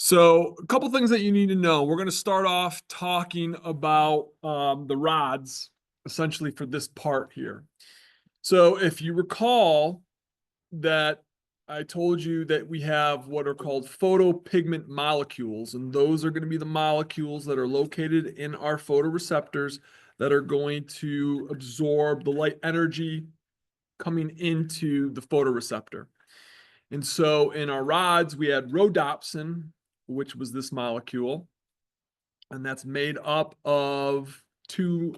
So, a couple things that you need to know. We're going to start off talking about the rods, essentially for this part here. So, if you recall that I told you that we have what are called photopigment molecules, and those are going to be the molecules that are located in our photoreceptors that are going to absorb the light energy coming into the photoreceptor. And so in our rods, we had rhodopsin, which was this molecule, and that's made up of two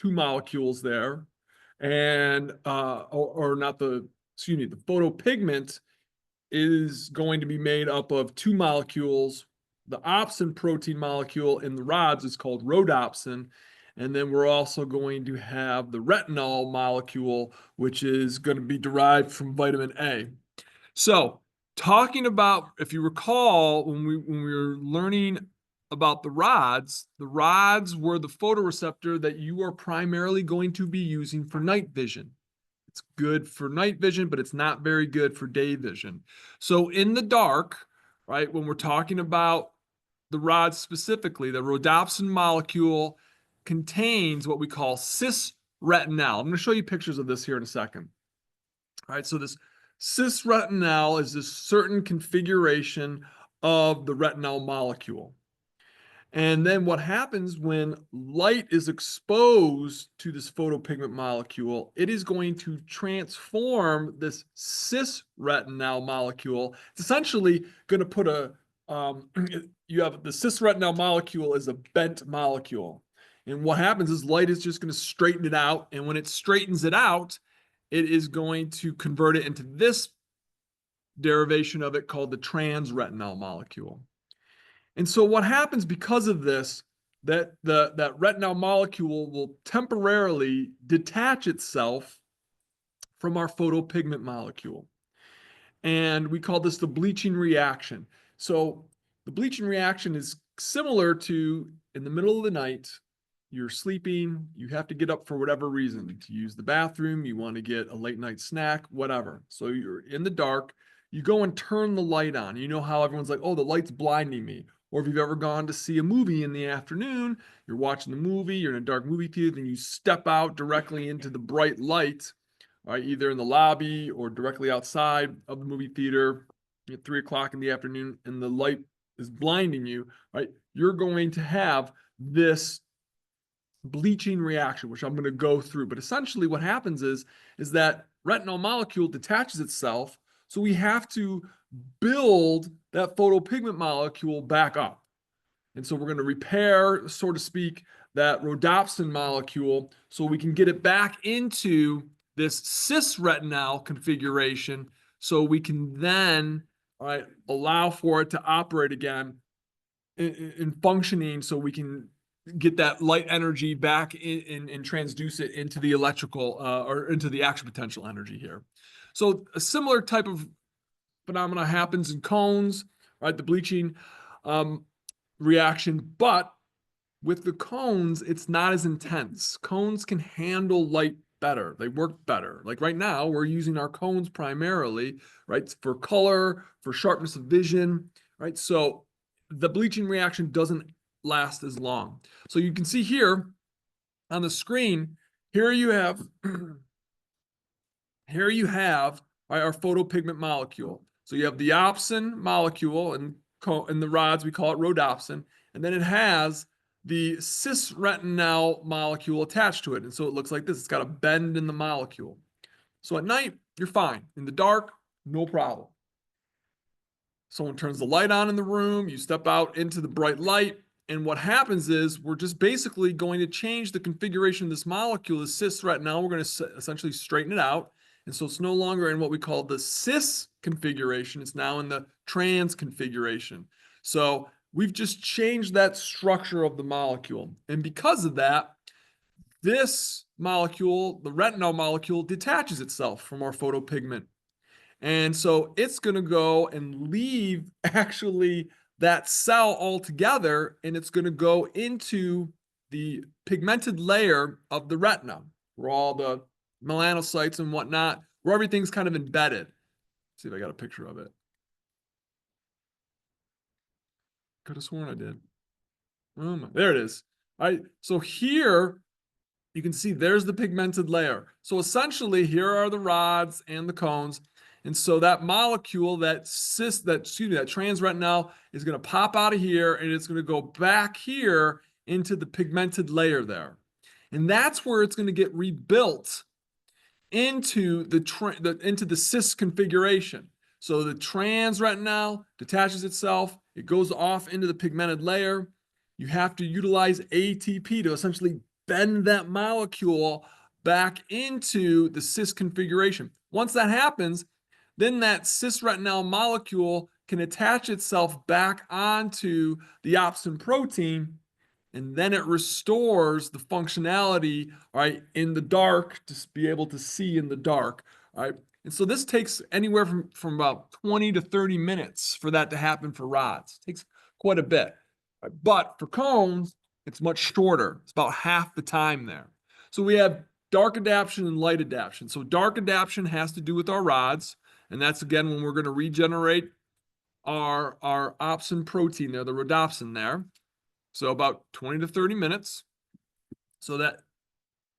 molecules there, and or not the excuse me, the photopigment is going to be made up of two molecules. The opsin protein molecule in the rods is called rhodopsin. And then we're also going to have the retinol molecule, which is going to be derived from vitamin A. So, talking about, if you recall, when we were learning about the rods were the photoreceptor that you are primarily going to be using for night vision. It's good for night vision, but it's not very good for day vision. So, in the dark, right, when we're talking about the rods specifically, the rhodopsin molecule contains what we call cis retinal. I'm going to show you pictures of this here in a second. All right, so this cis retinal is this certain configuration of the retinol molecule. And then what happens when light is exposed to this photopigment molecule, it is going to transform this cis retinal molecule. It's essentially going to put you have the cis retinal molecule is a bent molecule. And what happens is light is just going to straighten it out. And when it straightens it out, it is going to convert it into this derivation of it called the transretinal molecule. And so what happens because of this, that retinol molecule will temporarily detach itself from our photopigment molecule. And we call this the bleaching reaction. So the bleaching reaction is similar to in the middle of the night, you're sleeping, you have to get up for whatever reason, to use the bathroom, you want to get a late night snack, whatever. So you're in the dark, you go and turn the light on. You know how everyone's like, oh, the light's blinding me. Or if you've ever gone to see a movie in the afternoon, you're watching the movie, you're in a dark movie theater, then you step out directly into the bright light, right, either in the lobby or directly outside of the movie theater at 3 o'clock in the afternoon, and the light is blinding you, right? You're going to have this bleaching reaction, which I'm going to go through. But essentially what happens is that retinol molecule detaches itself. So we have to build that photopigment molecule back up. And so we're going to repair, so to speak, that rhodopsin molecule so we can get it back into this cis retinal configuration so we can then allow for it to operate again in functioning so we can get that light energy back in and transduce it into the electrical or into the action potential energy here. So a similar type of phenomena happens in cones, right? The bleaching reaction, but with the cones, it's not as intense. Cones can handle light better. They work better. Like right now, we're using our cones primarily, right, for color, for sharpness of vision, right? So the bleaching reaction doesn't last as long. So you can see here on the screen, here you have our photopigment molecule. So you have the opsin molecule, and in the rods we call it rhodopsin, and then it has the cis retinal molecule attached to it. And so it looks like this. It's got a bend in the molecule. So at night, you're fine. In the dark, no problem. Someone turns the light on in the room, you step out into the bright light, and what happens is we're just basically going to change the configuration of this molecule, the cis retinal. We're going to essentially straighten it out. And so it's no longer in what we call the cis configuration. It's now in the trans configuration. So we've just changed that structure of the molecule. And because of that, this molecule, the retinol molecule, detaches itself from our photopigment. And so it's going to go and leave actually that cell altogether, and it's going to go into the pigmented layer of the retina, where all the melanocytes and whatnot, where everything's kind of embedded. Let's see if I got a picture of it. Could have sworn I did. There it is. All right. So here you can see there's the pigmented layer. So essentially, here are the rods and the cones. And so that molecule, that transretinal is going to pop out of here and it's going to go back here into the pigmented layer there. And that's where it's going to get rebuilt into the cis configuration. So the transretinal detaches itself, it goes off into the pigmented layer. You have to utilize ATP to essentially bend that molecule back into the cis configuration. Once that happens, then that cis-retinal molecule can attach itself back onto the opsin protein, and then it restores the functionality, right, in the dark to be able to see in the dark, right? And so this takes anywhere from about 20 to 30 minutes for that to happen for rods. It takes quite a bit. Right? But for cones, it's much shorter. It's about half the time there. So we have dark adaptation and light adaptation. So dark adaptation has to do with our rods, and that's again when we're going to regenerate our opsin protein there, the rhodopsin there. So about 20 to 30 minutes. So that,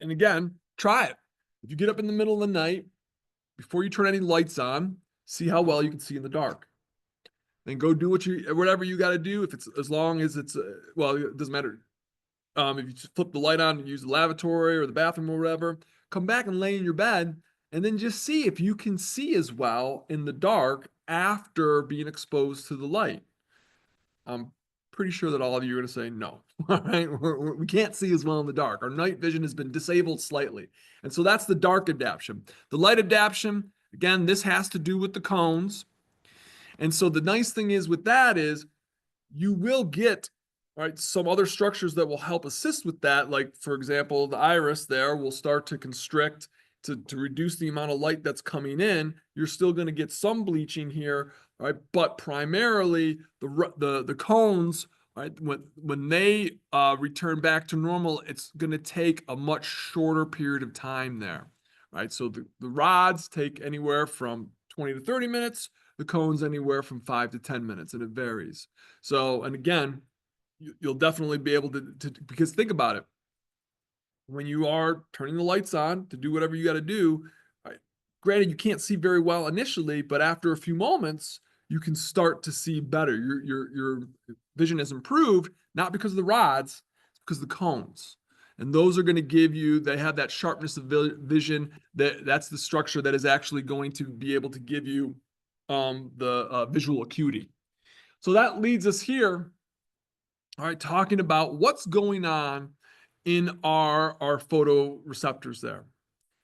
and again, try it. If you get up in the middle of the night, before you turn any lights on, see how well you can see in the dark. Then go do whatever you got to do. If it's, as long as it's, well, it doesn't matter. If you just flip the light on and use the lavatory or the bathroom or whatever, come back and lay in your bed and then just see if you can see as well in the dark after being exposed to the light. I'm pretty sure that all of you are going to say no. All right, we can't see as well in the dark. Our night vision has been disabled slightly. And so that's the dark adaptation. The light adaptation, again, this has to do with the cones. And so the nice thing is with that is you will get, right, some other structures that will help assist with that. Like, for example, the iris there will start to constrict to reduce the amount of light that's coming in. You're still going to get some bleaching here, right? But primarily the cones, right, when they return back to normal, it's going to take a much shorter period of time there, right? So the rods take anywhere from 20 to 30 minutes, the cones anywhere from 5 to 10 minutes, and it varies. So, and again, you'll definitely be able to because think about it. When you are turning the lights on to do whatever you got to do, right, granted, you can't see very well initially, but after a few moments, you can start to see better. Your vision has improved, not because of the rods, it's because of the cones. And those are going to give you, they have that sharpness of vision. That's the structure that is actually going to be able to give you the visual acuity. So that leads us here, all right, talking about what's going on in our photoreceptors there.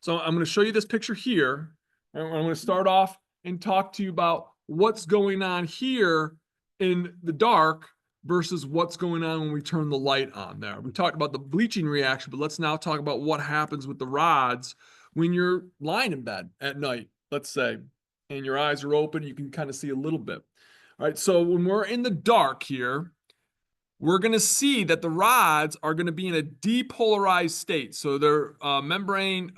So I'm going to show you this picture here. And I'm going to start off and talk to you about what's going on here in the dark versus what's going on when we turn the light on there. We talked about the bleaching reaction, but let's now talk about what happens with the rods when you're lying in bed at night, let's say, and your eyes are open, you can kind of see a little bit. All right, so when we're in the dark here, we're going to see that the rods are going to be in a depolarized state. So their membrane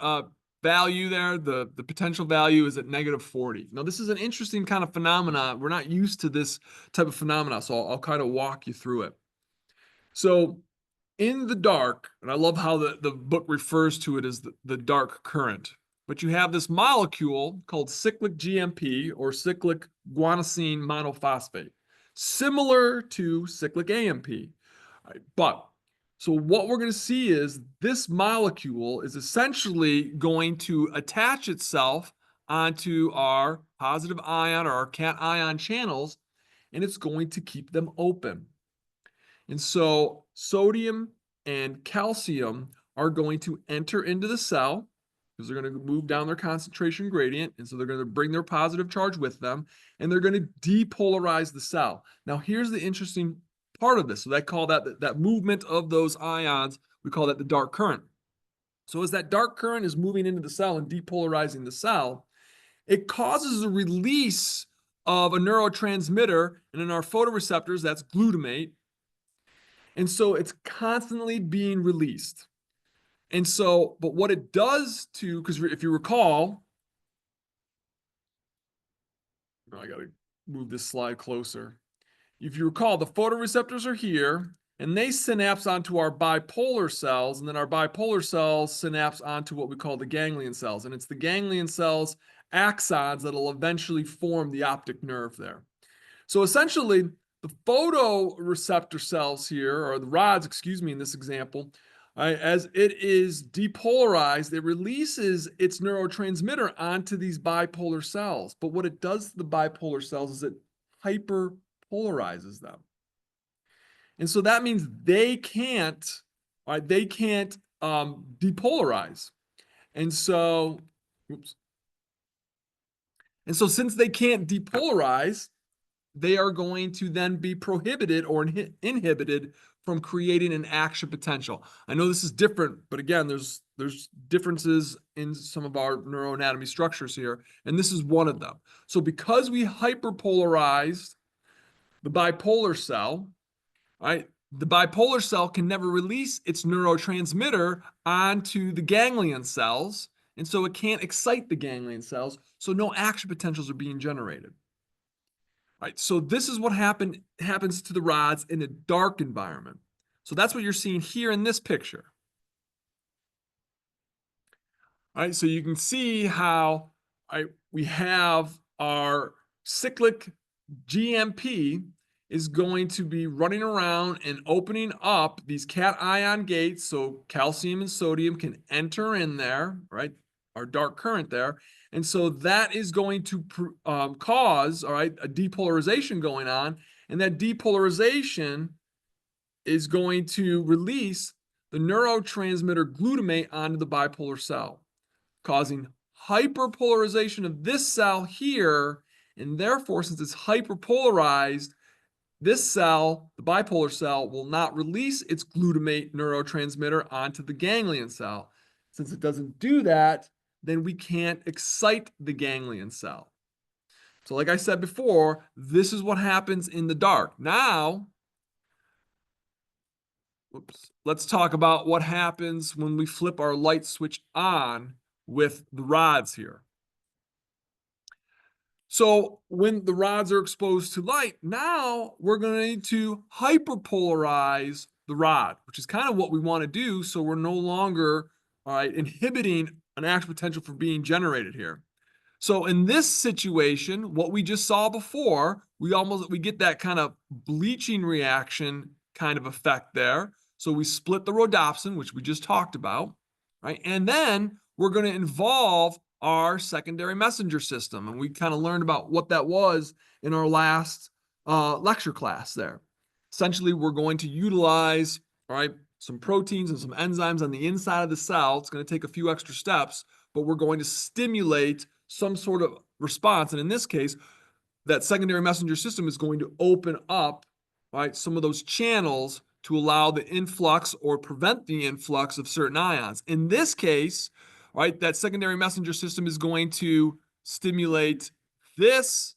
value there, the potential value is at -40. Now, this is an interesting kind of phenomena. We're not used to this type of phenomena, so I'll kind of walk you through it. So in the dark, and I love how the book refers to it as the dark current, but you have this molecule called cyclic GMP or cyclic guanosine monophosphate, similar to cyclic AMP. All right, but so what we're going to see is this molecule is essentially going to attach itself onto our positive ion or our cation channels, and it's going to keep them open. And so sodium and calcium are going to enter into the cell because they're going to move down their concentration gradient. And so they're going to bring their positive charge with them, and they're going to depolarize the cell. Now, here's the interesting part of this. So they call that movement of those ions, we call that the dark current. So as that dark current is moving into the cell and depolarizing the cell, it causes a release of a neurotransmitter, and in our photoreceptors, that's glutamate. And so it's constantly being released. And so, but what it does to, because if you recall, I got to move this slide closer. if you recall, the photoreceptors are here, and they synapse onto our bipolar cells, and then our bipolar cells synapse onto what we call the ganglion cells. And it's the ganglion cells axons that'll eventually form the optic nerve there. So essentially, the photoreceptor cells here, or the rods, excuse me, in this example, as it is depolarized, it releases its neurotransmitter onto these bipolar cells. But what it does to the bipolar cells is it hyperpolarizes them. And so that means they can't, right, they can't depolarize. And so, oops. And so since they can't depolarize, they are going to then be prohibited or inhibited from creating an action potential. I know this is different, but again, there's differences in some of our neuroanatomy structures here, and this is one of them. So because we hyperpolarized the bipolar cell, right, the bipolar cell can never release its neurotransmitter onto the ganglion cells, and so it can't excite the ganglion cells, so no action potentials are being generated. Right, so this is what happens to the rods in a dark environment. So that's what you're seeing here in this picture. All right, so you can see how we have our cyclic GMP is going to be running around and opening up these cation gates so calcium and sodium can enter in there, right? Our dark current there. And so that is going to cause, all right, a depolarization going on. And that depolarization is going to release the neurotransmitter glutamate onto the bipolar cell, causing hyperpolarization of this cell here. And therefore, since it's hyperpolarized, this cell, the bipolar cell, will not release its glutamate neurotransmitter onto the ganglion cell. Since it doesn't do that, then we can't excite the ganglion cell. So like I said before, this is what happens in the dark. Now, let's talk about what happens when we flip our light switch on with the rods here. So when the rods are exposed to light, now we're going to need to hyperpolarize the rod, which is kind of what we want to do. So we're no longer, all right, inhibiting an action potential from being generated here. So in this situation, what we just saw before, we get that kind of bleaching reaction kind of effect there. So we split the rhodopsin, which we just talked about, right? And then we're going to involve our secondary messenger system. And we kind of learned about what that was in our last lecture class there. Essentially, we're going to utilize, all right, some proteins and some enzymes on the inside of the cell. It's going to take a few extra steps, but we're going to stimulate some sort of response. And in this case, that secondary messenger system is going to open up, right, some of those channels to allow the influx or prevent the influx of certain ions. In this case, right, that secondary messenger system is going to stimulate this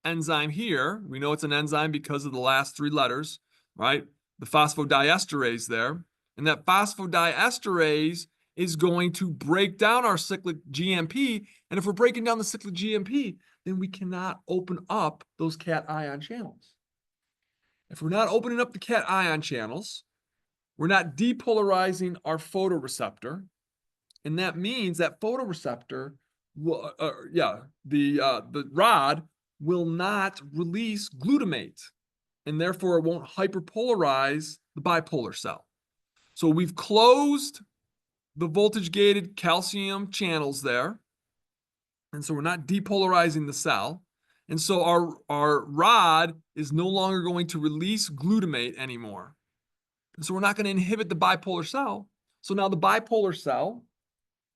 enzyme here. We know it's an enzyme because of the last three letters, right? The phosphodiesterase there. And that phosphodiesterase is going to break down our cyclic GMP. And if we're breaking down the cyclic GMP, then we cannot open up those cation channels. If we're not opening up the cation channels, we're not depolarizing our photoreceptor. And that means that photoreceptor will, the rod will not release glutamate, and therefore it won't hyperpolarize the bipolar cell. So we've closed the voltage-gated calcium channels there, and so we're not depolarizing the cell. And so our rod is no longer going to release glutamate anymore. And so we're not going to inhibit the bipolar cell. So now the bipolar cell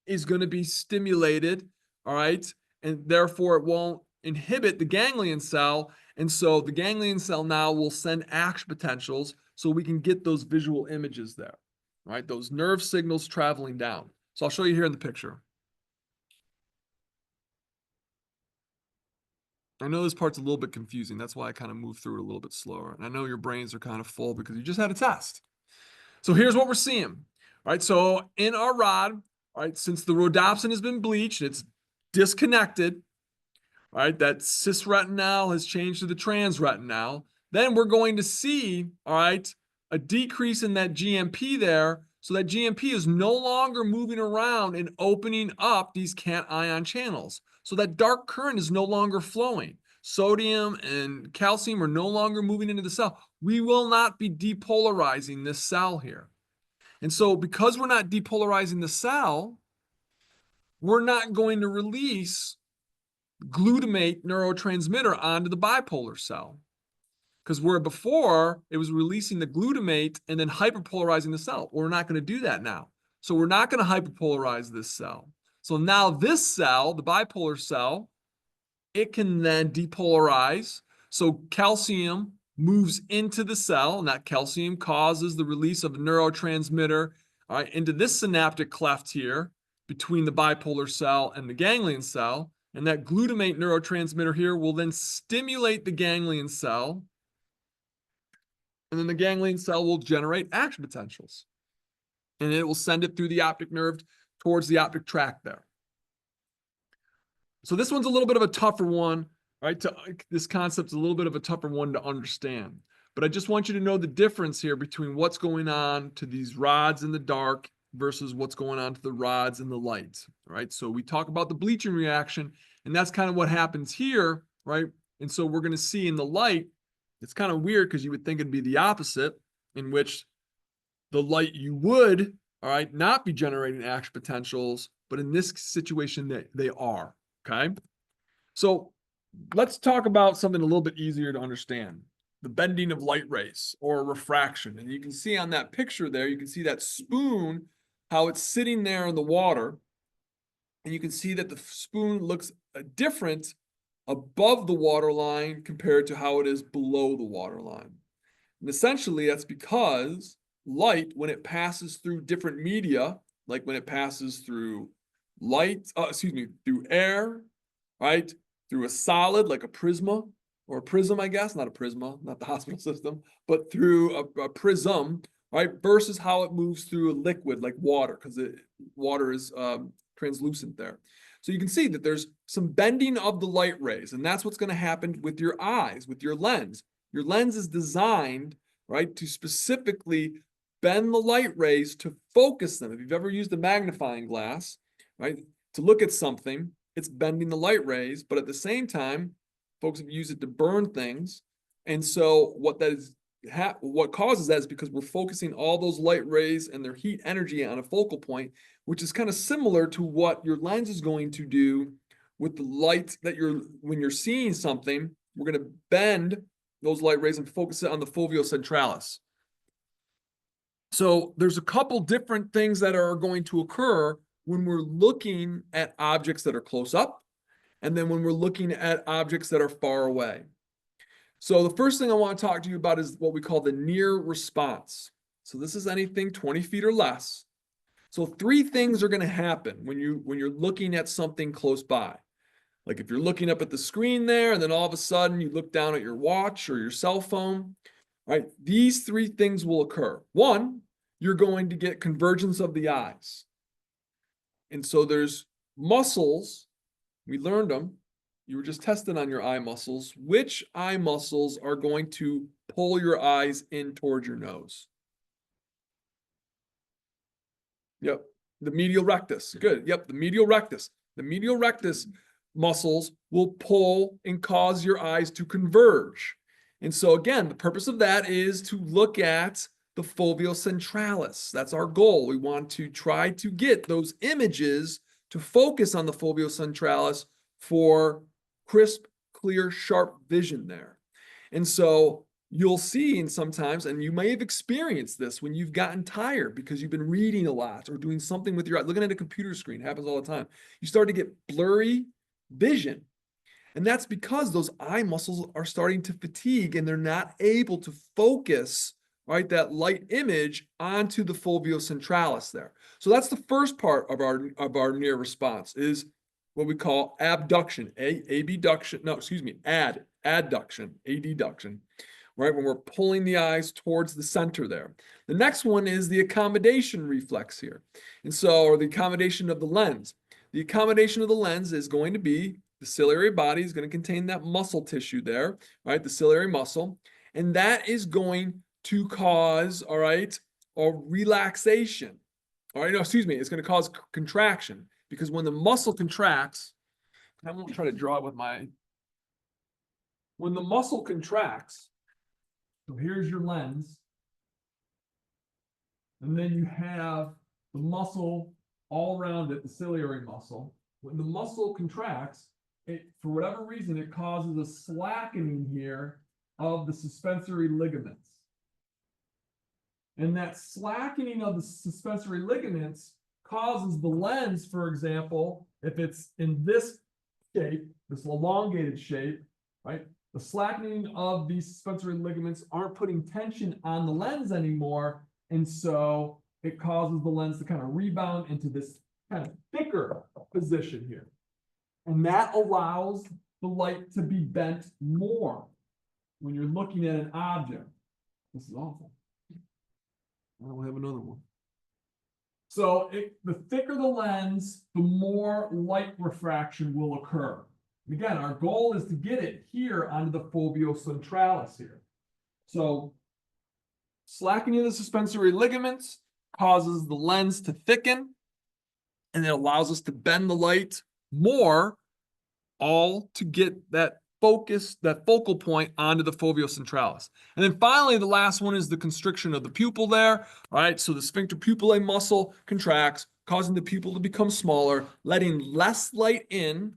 is going to be stimulated, all right? And therefore it won't inhibit the ganglion cell. And so the ganglion cell now will send action potentials so we can get those visual images there, right? Those nerve signals traveling down. So I'll show you here in the picture. I know this part's a little bit confusing. That's why I kind of moved through it a little bit slower. And I know your brains are kind of full because you just had a test. So here's what we're seeing. All right, so in our rod, all right, since the rhodopsin has been bleached, it's disconnected, all right, that cis-retinal has changed to the trans-retinal. then we're going to see, all right, a decrease in that GMP there. So that GMP is no longer moving around and opening up these cation channels. So that dark current is no longer flowing. Sodium and calcium are no longer moving into the cell. We will not be depolarizing this cell here. And so because we're not depolarizing the cell, we're not going to release glutamate neurotransmitter onto the bipolar cell. Because where before it was releasing the glutamate and then hyperpolarizing the cell. Well, we're not going to do that now. So we're not going to hyperpolarize this cell. So now this cell, the bipolar cell, it can then depolarize. So calcium moves into the cell, and that calcium causes the release of a neurotransmitter, all right, into this synaptic cleft here between the bipolar cell and the ganglion cell. And that glutamate neurotransmitter here will then stimulate the ganglion cell. And then the ganglion cell will generate action potentials. And it will send it through the optic nerve towards the optic tract there. So this one's a little bit of a tougher one, right? This concept's a little bit of a tougher one to understand. But I just want you to know the difference here between what's going on to these rods in the dark versus what's going on to the rods in the light, right? So we talk about the bleaching reaction, and that's kind of what happens here, right? And so we're going to see in the light, it's kind of weird because you would think it'd be the opposite, in which the light you would, all right, not be generating action potentials, but in this situation, they are, okay? So let's talk about something a little bit easier to understand. The bending of light rays or refraction. And you can see on that picture there, you can see that spoon, how it's sitting there in the water. And you can see that the spoon looks different above the water line compared to how it is below the water line. And essentially, that's because light, when it passes through different media, like when it passes through through air, right? Through a solid, like a prisma, or a prism, I guess, not a prisma, not the hospital system, but through a prism, right? Versus how it moves through a liquid like water, because water is translucent there. So you can see that there's some bending of the light rays, and that's what's going to happen with your eyes, with your lens. Your lens is designed, right, to specifically bend the light rays to focus them. If you've ever used a magnifying glass, right, to look at something, it's bending the light rays, but at the same time, folks have used it to burn things. And so what causes that is because we're focusing all those light rays and their heat energy on a focal point, which is kind of similar to what your lens is going to do with the light that when you're seeing something, we're going to bend those light rays and focus it on the fovea centralis. So there's a couple different things that are going to occur when we're looking at objects that are close up, and then when we're looking at objects that are far away. So the first thing I want to talk to you about is what we call the near response. So this is anything 20 feet or less. So three things are going to happen when you're looking at something close by. Like if you're looking up at the screen there, and then all of a sudden you look down at your watch or your cell phone, right? These three things will occur. One, you're going to get convergence of the eyes. And so there's muscles, we learned them. You were just tested on your eye muscles. Which eye muscles are going to pull your eyes in towards your nose? Yep, the medial rectus. Good. Yep, the medial rectus. The medial rectus muscles will pull and cause your eyes to converge. And so again, the purpose of that is to look at the fovea centralis. That's our goal. We want to try to get those images to focus on the fovea centralis for crisp, clear, sharp vision there. And so you'll see, and sometimes, and you may have experienced this when you've gotten tired because you've been reading a lot or doing something with your eye, looking at a computer screen, happens all the time. You start to get blurry vision. And that's because those eye muscles are starting to fatigue and they're not able to focus, right, that light image onto the fovea centralis there. So that's the first part of our near response, is what we call abduction, adduction, right? When we're pulling the eyes towards the center there. The next one is the accommodation reflex here. And so, or the accommodation of the lens. The accommodation of the lens is going to be the ciliary body is going to contain that muscle tissue there, right? The ciliary muscle. And that is going to cause, all right, a relaxation. All right, no, excuse me, it's going to cause contraction, because when the muscle contracts, I won't try to draw it with my, when the muscle contracts, so here's your lens, and then you have the muscle all around it, the ciliary muscle. When the muscle contracts, for whatever reason, it causes a slackening here of the suspensory ligaments. And that slackening of the suspensory ligaments causes the lens, for example, if it's in this shape, this elongated shape, right? The slackening of these suspensory ligaments aren't putting tension on the lens anymore. And so it causes the lens to kind of rebound into this kind of thicker position here. And that allows the light to be bent more when you're looking at an object. This is awful. I don't have another one. So the thicker the lens, the more light refraction will occur. And again, our goal is to get it here onto the fovea centralis here. So slackening of the suspensory ligaments causes the lens to thicken, and it allows us to bend the light more, all to get that focus, that focal point onto the fovea centralis. And then finally, the last one is the constriction of the pupil there. All right, so the sphincter pupillae muscle contracts, causing the pupil to become smaller, letting less light in.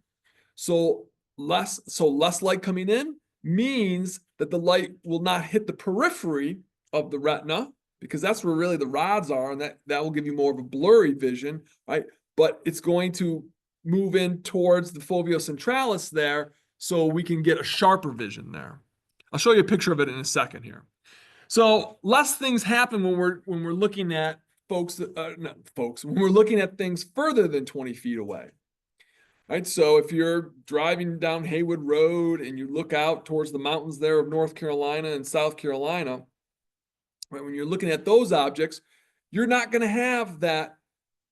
So less light coming in means that the light will not hit the periphery of the retina, because that's where really the rods are, and that will give you more of a blurry vision, right? But it's going to move in towards the fovea centralis there, so we can get a sharper vision there. I'll show you a picture of it in a second here. So less things happen when we're looking at when we're looking at things further than 20 feet away. Right, so if you're driving down Haywood Road and you look out towards the mountains there of North Carolina and South Carolina, right, when you're looking at those objects, you're not going to have that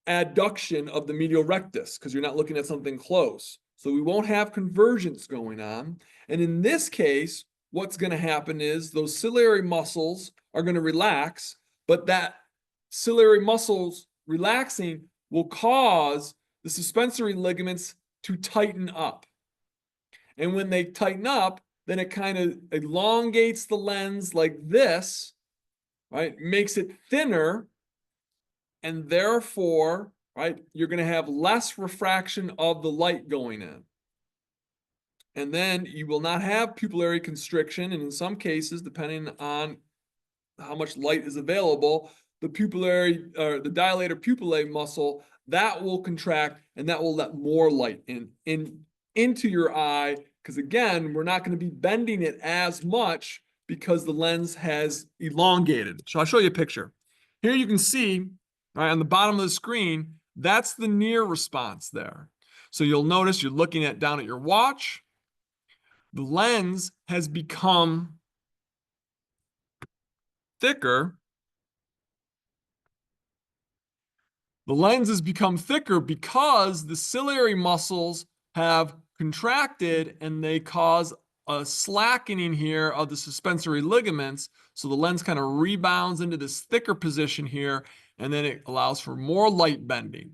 adduction of the medial rectus because you're not looking at something close. So we won't have convergence going on. And in this case, what's going to happen is those ciliary muscles are going to relax, but that ciliary muscles relaxing will cause the suspensory ligaments to tighten up. And when they tighten up, then it kind of elongates the lens like this, right? Makes it thinner, and therefore, right, you're going to have less refraction of the light going in. And then you will not have pupillary constriction, and in some cases, depending on how much light is available, the pupillary or the dilator pupillae muscle, that will contract, and that will let more light into your eye, because again, we're not going to be bending it as much because the lens has elongated. So I'll show you a picture. Here you can see, right, on the bottom of the screen, that's the near response there. So you'll notice you're looking down at your watch. The lens has become thicker. The lens has become thicker because the ciliary muscles have contracted and they cause a slackening here of the suspensory ligaments. So the lens kind of rebounds into this thicker position here, and then it allows for more light bending.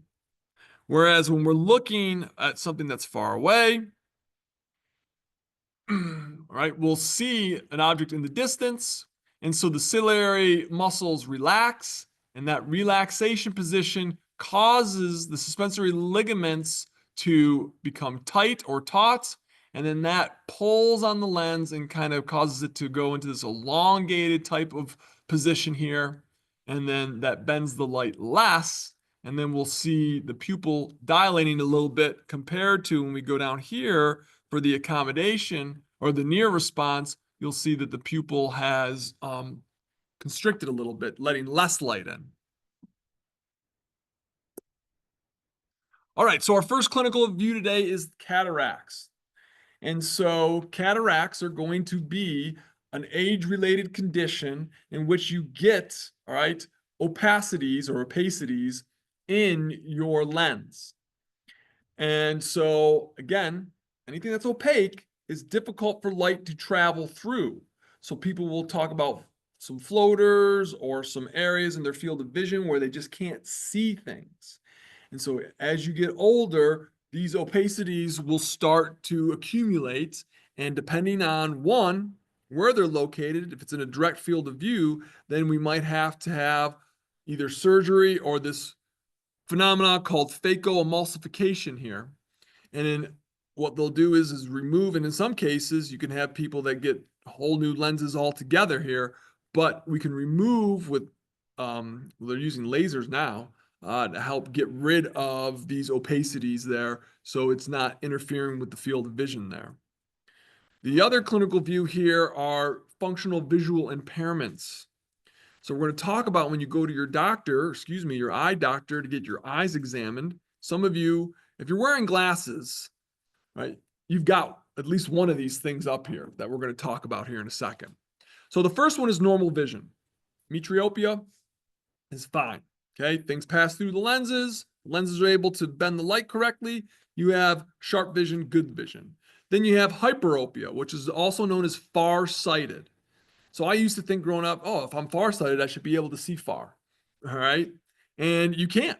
Whereas when we're looking at something that's far away, right, we'll see an object in the distance, and so the ciliary muscles relax, and that relaxation position causes the suspensory ligaments to become tight or taut, and then that pulls on the lens and kind of causes it to go into this elongated type of position here, and then that bends the light less, and then we'll see the pupil dilating a little bit compared to when we go down here for the accommodation or the near response, you'll see that the pupil has constricted a little bit, letting less light in. All right, so our first clinical view today is cataracts. And so cataracts are going to be an age-related condition in which you get, all right, opacities or opacities in your lens. And so again, anything that's opaque is difficult for light to travel through. So people will talk about some floaters or some areas in their field of vision where they just can't see things. And so as you get older, these opacities will start to accumulate. And depending on one, where they're located, if it's in a direct field of view, then we might have to have either surgery or this phenomenon called phacoemulsification here. And then what they'll do is remove, and in some cases, you can have people that get whole new lenses altogether here, but we can remove with, they're using lasers now to help get rid of these opacities there so it's not interfering with the field of vision there. The other clinical view here are functional visual impairments. So we're going to talk about when you go to your doctor, excuse me, your eye doctor to get your eyes examined. Some of you, if you're wearing glasses, right, you've got at least one of these things up here that we're going to talk about here in a second. So the first one is normal vision. Metriopia is fine. Okay, things pass through the lenses. Lenses are able to bend the light correctly. You have sharp vision, good vision. Then you have hyperopia, which is also known as farsighted. So I used to think growing up, oh, if I'm farsighted, I should be able to see far. All right. And you can't.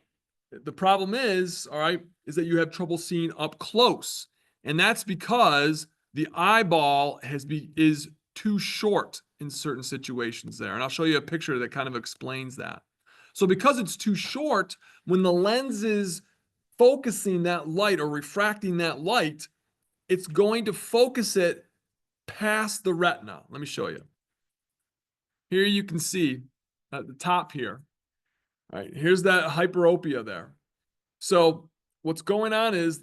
The problem is, all right, is that you have trouble seeing up close. And that's because the eyeball is too short in certain situations there. And I'll show you a picture that kind of explains that. So because it's too short, when the lens is focusing that light or refracting that light, it's going to focus it past the retina. Let me show you. Here you can see at the top here, all right, here's that hyperopia there. So what's going on is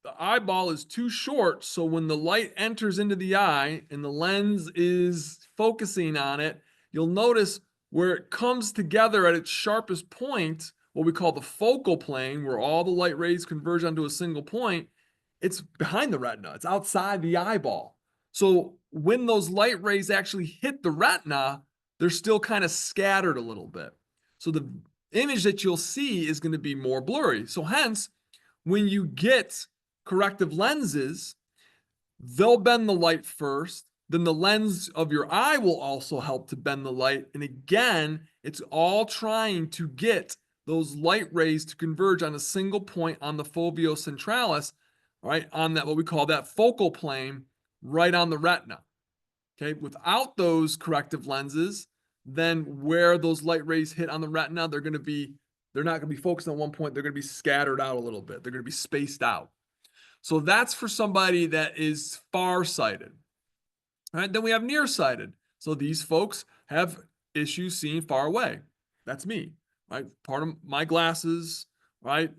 the eyeball is too short, so when the light enters into the eye and the lens is focusing on it, you'll notice where it comes together at its sharpest point, what we call the focal plane, where all the light rays converge onto a single point, it's behind the retina. It's outside the eyeball. So when those light rays actually hit the retina, they're still kind of scattered a little bit. So the image that you'll see is going to be more blurry. So hence, when you get corrective lenses, they'll bend the light first. Then the lens of your eye will also help to bend the light. And again, it's all trying to get those light rays to converge on a single point on the fovea centralis, right? On that, what we call that focal plane, right on the retina. Okay, without those corrective lenses, then where those light rays hit on the retina, they're not going to be focused on one point. They're going to be scattered out a little bit. They're going to be spaced out. So that's for somebody that is farsighted. Right? Then we have nearsighted. So these folks have issues seeing far away. That's me. Right? Part of my glasses, right,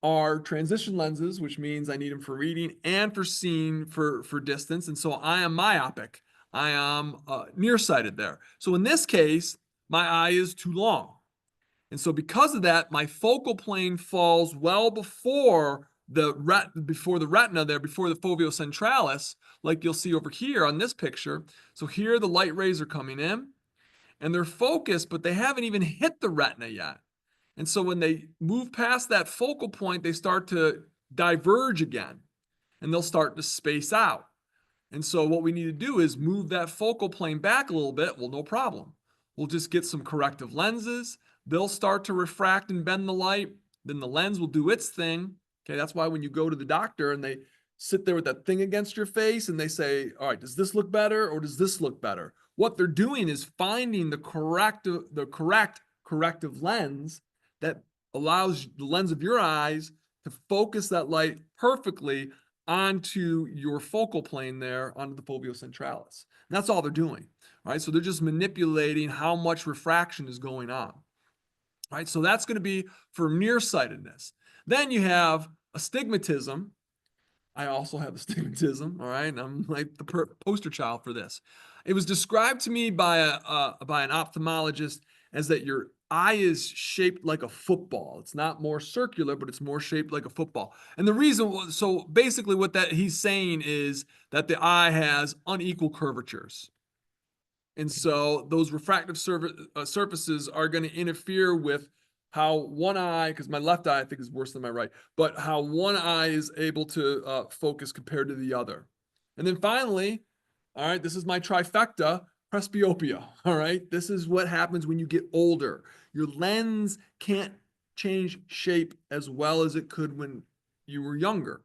are transition lenses, which means I need them for reading and for seeing for distance. And so I am myopic. I am nearsighted there. So in this case, my eye is too long. And so because of that, my focal plane falls well before the retina there, before the fovea centralis, like you'll see over here on this picture. So here the light rays are coming in and they're focused, but they haven't even hit the retina yet. And so when they move past that focal point, they start to diverge again and they'll start to space out. And so what we need to do is move that focal plane back a little bit. Well, no problem. We'll just get some corrective lenses. They'll start to refract and bend the light. Then the lens will do its thing. Okay, that's why when you go to the doctor and they sit there with that thing against your face and they say, all right, does this look better or does this look better? What they're doing is finding the correct corrective lens that allows the lens of your eyes to focus that light perfectly onto your focal plane there, onto the fovea centralis. And that's all they're doing, right? So they're just manipulating how much refraction is going on, right? So that's going to be for nearsightedness. Then you have astigmatism. I also have astigmatism, all right? I'm like the poster child for this. It was described to me by an ophthalmologist as that your eye is shaped like a football. It's not more circular, but it's more shaped like a football. And the reason, so basically what that he's saying is that the eye has unequal curvatures. And so those refractive surfaces are going to interfere with how one eye, because my left eye I think is worse than my right, but how one eye is able to focus compared to the other. And then finally, All right, this is my trifecta, presbyopia. All right, this is what happens when you get older. Your lens can't change shape as well as it could when you were younger.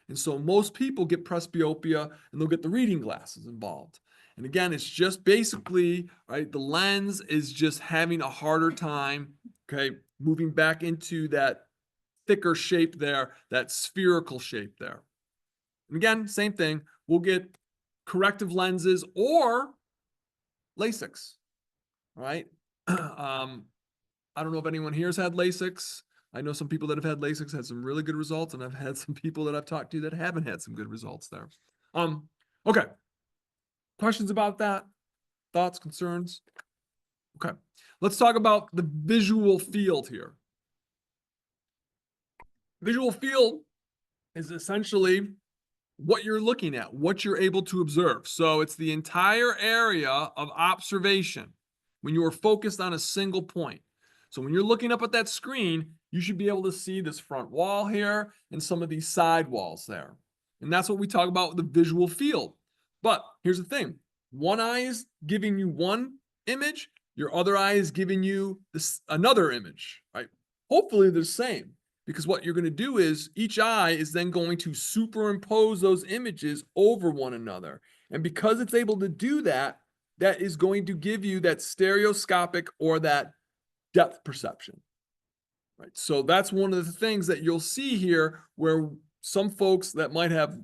And so most people get presbyopia and they'll get the reading glasses involved. And again, it's just basically, right, the lens is just having a harder time, okay, moving back into that thicker shape there, that spherical shape there. And again, same thing, we'll get corrective lenses or LASIKs, right? I don't know if anyone here has had LASIKs. I know some people that have had LASIKs had some really good results, and I've had some people that I've talked to that haven't had some good results there. Okay. Questions about that? Thoughts, concerns? Okay. Let's talk about the visual field here. Visual field is essentially what you're looking at, what you're able to observe. So it's the entire area of observation when you are focused on a single point. So when you're looking up at that screen, you should be able to see this front wall here and some of these side walls there. And that's what we talk about with the visual field. But here's the thing. One eye is giving you one image, your other eye is giving you this another image, right? Hopefully they're the same, because what you're going to do is each eye is then going to superimpose those images over one another. And because it's able to do that, that is going to give you that stereoscopic or that depth perception. Right. So that's one of the things that you'll see here, where some folks that might have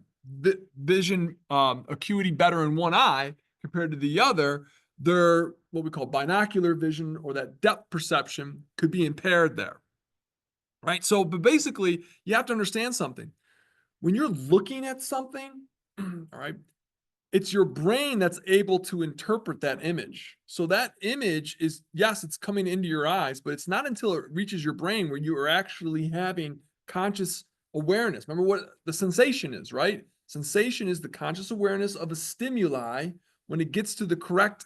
vision acuity better in one eye compared to the other, their what we call binocular vision or that depth perception could be impaired there. Right. So, but basically, you have to understand something. When you're looking at something, all right, it's your brain that's able to interpret that image. So that image is, yes, it's coming into your eyes, but it's not until it reaches your brain where you are actually having conscious awareness. Remember what the sensation is, right? Sensation is the conscious awareness of a stimuli when it gets to the correct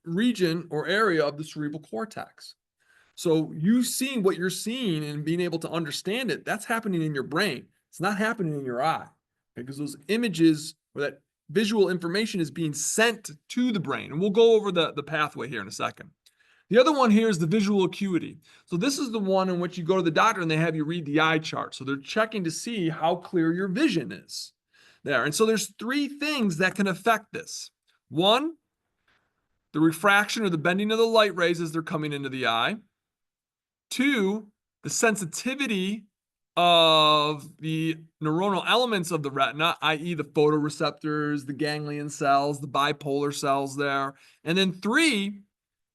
region or area of the cerebral cortex. So you seeing what you're seeing and being able to understand it, that's happening in your brain. It's not happening in your eye, because those images or that visual information is being sent to the brain. And we'll go over the pathway here in a second. The other one here is the visual acuity. So this is the one in which you go to the doctor and they have you read the eye chart. So they're checking to see how clear your vision is there. And so there's three things that can affect this. One, the refraction or the bending of the light rays as they're coming into the eye. Two, the sensitivity of the neuronal elements of the retina, i.e. the photoreceptors, the ganglion cells, the bipolar cells there. And then three,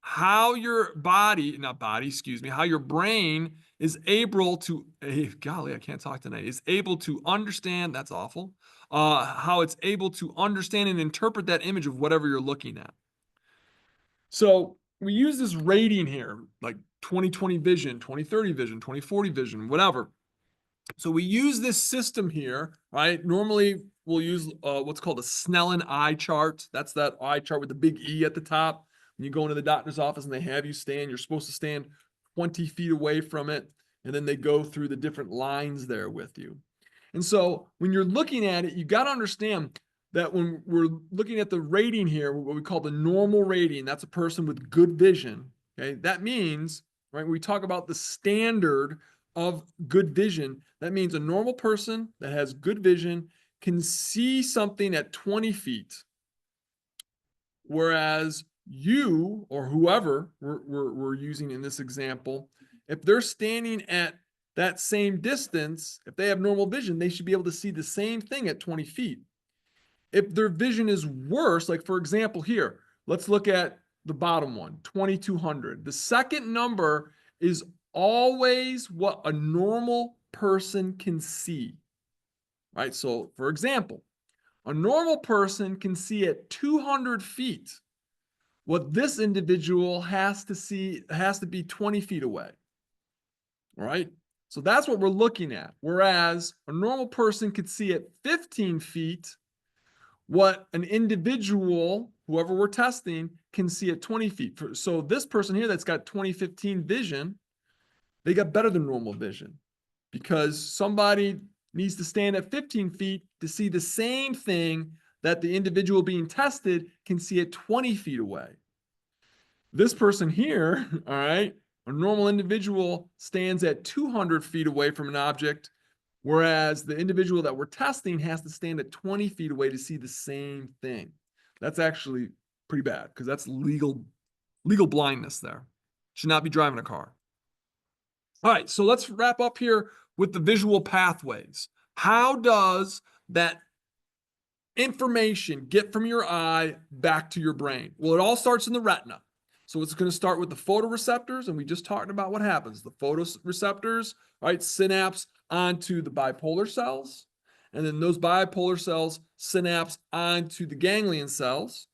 how your how your brain is able to, golly, I can't talk tonight, is able to understand, that's awful, how it's able to understand and interpret that image of whatever you're looking at. So we use this rating here, like 20/20 vision, 20/30 vision, 20/40 vision, whatever. So we use this system here, right? Normally we'll use what's called a Snellen eye chart. That's that eye chart with the big E at the top. When you go into the doctor's office and they have you stand, you're supposed to stand 20 feet away from it. And then they go through the different lines there with you. And so when you're looking at it, you got to understand that when we're looking at the rating here, what we call the normal rating, that's a person with good vision. Okay, that means, right, when we talk about the standard of good vision, that means a normal person that has good vision can see something at 20 feet, whereas you or whoever we're using in this example, if they're standing at that same distance, if they have normal vision, they should be able to see the same thing at 20 feet. If their vision is worse, like for example here, let's look at the bottom one, 2200. The second number is always what a normal person can see, right? So for example, a normal person can see at 200 feet what this individual has to see, has to be 20 feet away, all right? So that's what we're looking at. Whereas a normal person could see at 15 feet what an individual, whoever we're testing, can see at 20 feet. So this person here that's got 20/15 vision, they got better than normal vision, because somebody needs to stand at 15 feet to see the same thing that the individual being tested can see at 20 feet away. This person here, all right, a normal individual stands at 200 feet away from an object, whereas the individual that we're testing has to stand at 20 feet away to see the same thing. That's actually pretty bad because that's legal blindness there. Should not be driving a car. All right, so let's wrap up here with the visual pathways. How does that information get from your eye back to your brain? Well, it all starts in the retina. So it's going to start with the photoreceptors, and we just talked about what happens. The photoreceptors, right, synapse onto the bipolar cells, and then those bipolar cells synapse onto the ganglion cells,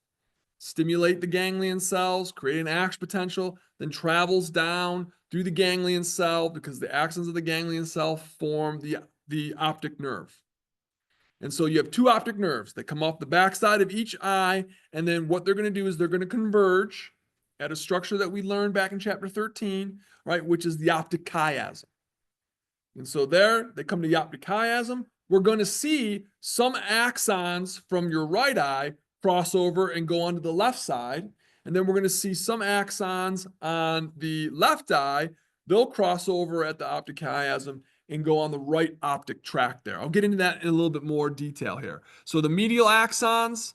stimulate the ganglion cells, create an action potential, then travels down through the ganglion cell because the axons of the ganglion cell form the optic nerve. And so you have two optic nerves that come off the backside of each eye, and then what they're going to do is they're going to converge at a structure that we learned back in chapter 13, right, which is the optic chiasm. And so there, they come to the optic chiasm. We're going to see some axons from your right eye cross over and go onto the left side. And then we're going to see some axons on the left eye. They'll cross over at the optic chiasm and go on the right optic tract there. I'll get into that in a little bit more detail here. So the medial axons,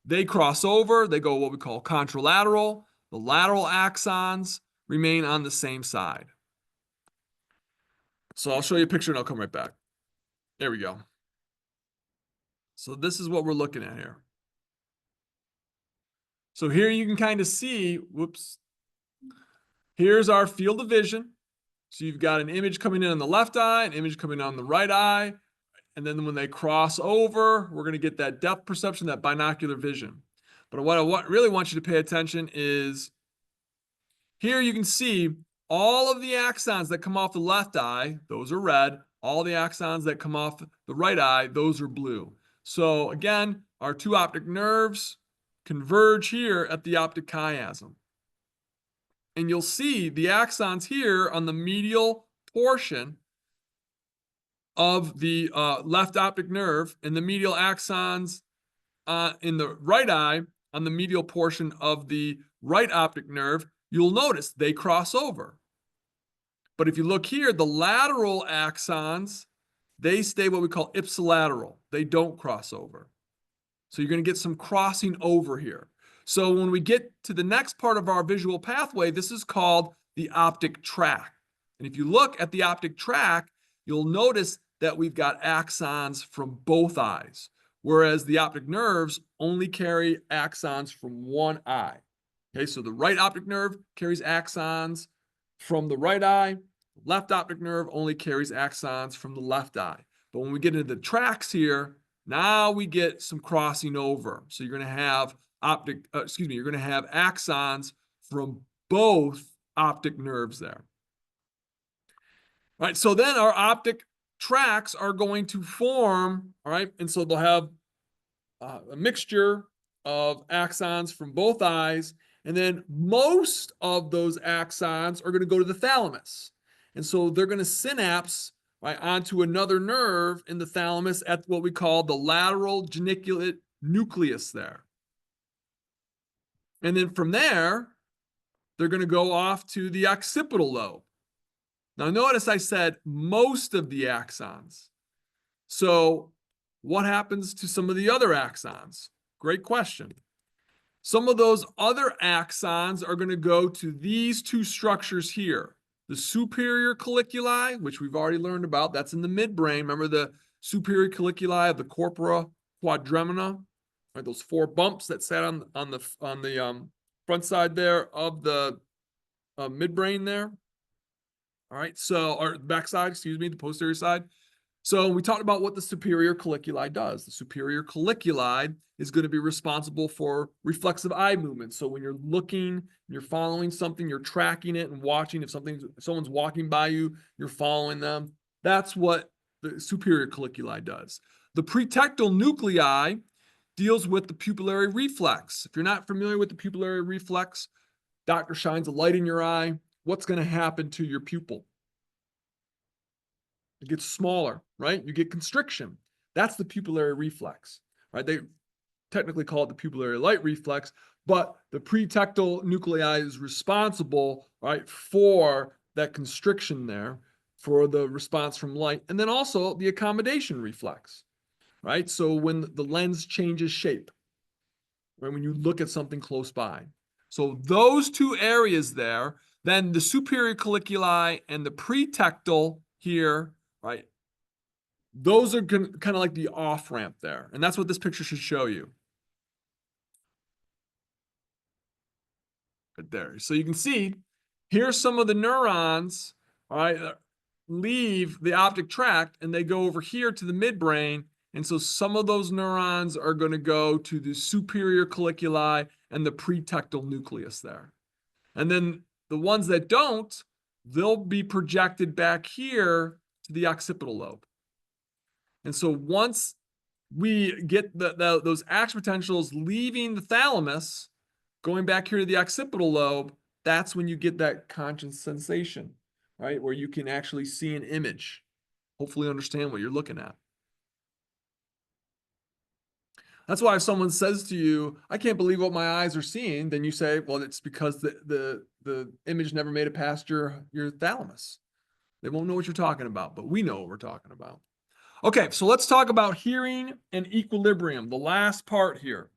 they cross over. They go what we call contralateral. The lateral axons remain on the same side. So I'll show you a picture and I'll come right back. There we go. So this is what we're looking at here. So here you can kind of see, whoops, here's our field of vision. So you've got an image coming in on the left eye, an image coming on the right eye. And then when they cross over, we're going to get that depth perception, that binocular vision. But what I really want you to pay attention is here you can see all of the axons that come off the left eye, those are red. All the axons that come off the right eye, those are blue. So again, our two optic nerves converge here at the optic chiasm. And you'll see the axons here on the medial portion of the left optic nerve and the medial axons in the right eye on the medial portion of the right optic nerve. You'll notice they cross over. But if you look here, the lateral axons, they stay what we call ipsilateral. They don't cross over. So you're going to get some crossing over here. So when we get to the next part of our visual pathway, this is called the optic tract. And if you look at the optic tract, you'll notice that we've got axons from both eyes, whereas the optic nerves only carry axons from one eye. Okay, so the right optic nerve carries axons from the right eye. The left optic nerve only carries axons from the left eye. But when we get into the tracts here, now we get some crossing over. So you're going to have you're going to have axons from both optic nerves there. All right, so then our optic tracts are going to form, all right, and so they'll have a mixture of axons from both eyes, and then most of those axons are going to go to the thalamus. And so they're going to synapse right onto another nerve in the thalamus at what we call the lateral geniculate nucleus there. And then from there, they're going to go off to the occipital lobe. Now notice I said most of the axons. So what happens to some of the other axons? Great question. Some of those other axons are going to go to these two structures here. The superior colliculi, which we've already learned about, that's in the midbrain. Remember the superior colliculi of the corpora quadremina, right? Those four bumps that sat on the front side there of the midbrain there. All right, so or back side, excuse me, the posterior side. So we talked about what the superior colliculi does. The superior colliculi is going to be responsible for reflexive eye movement. So when you're looking, you're following something, you're tracking it and watching. If someone's walking by you, you're following them. That's what the superior colliculi does. The pretectal nuclei deals with the pupillary reflex. If you're not familiar with the pupillary reflex, doctor shines a light in your eye. What's going to happen to your pupil? It gets smaller, right? You get constriction. That's the pupillary reflex, right? technically call it the pupillary light reflex, but the pretectal nuclei is responsible, right, for that constriction there, for the response from light, and then also the accommodation reflex, right? So when the lens changes shape, right, when you look at something close by. So those two areas there, then the superior colliculi and the pretectal here, right, those are kind of like the off-ramp there. And that's what this picture should show you. Right there. So you can see, here's some of the neurons, all right, that leave the optic tract and they go over here to the midbrain. And so some of those neurons are going to go to the superior colliculi and the pretectal nucleus there. And then the ones that don't, they'll be projected back here to the occipital lobe. And so once we get those action potentials leaving the thalamus, going back here to the occipital lobe, that's when you get that conscious sensation, right? Where you can actually see an image, hopefully understand what you're looking at. That's why if someone says to you, I can't believe what my eyes are seeing, then you say, well, it's because the image never made it past your thalamus. They won't know what you're talking about, but we know what we're talking about. Okay, so let's talk about hearing and equilibrium, the last part here.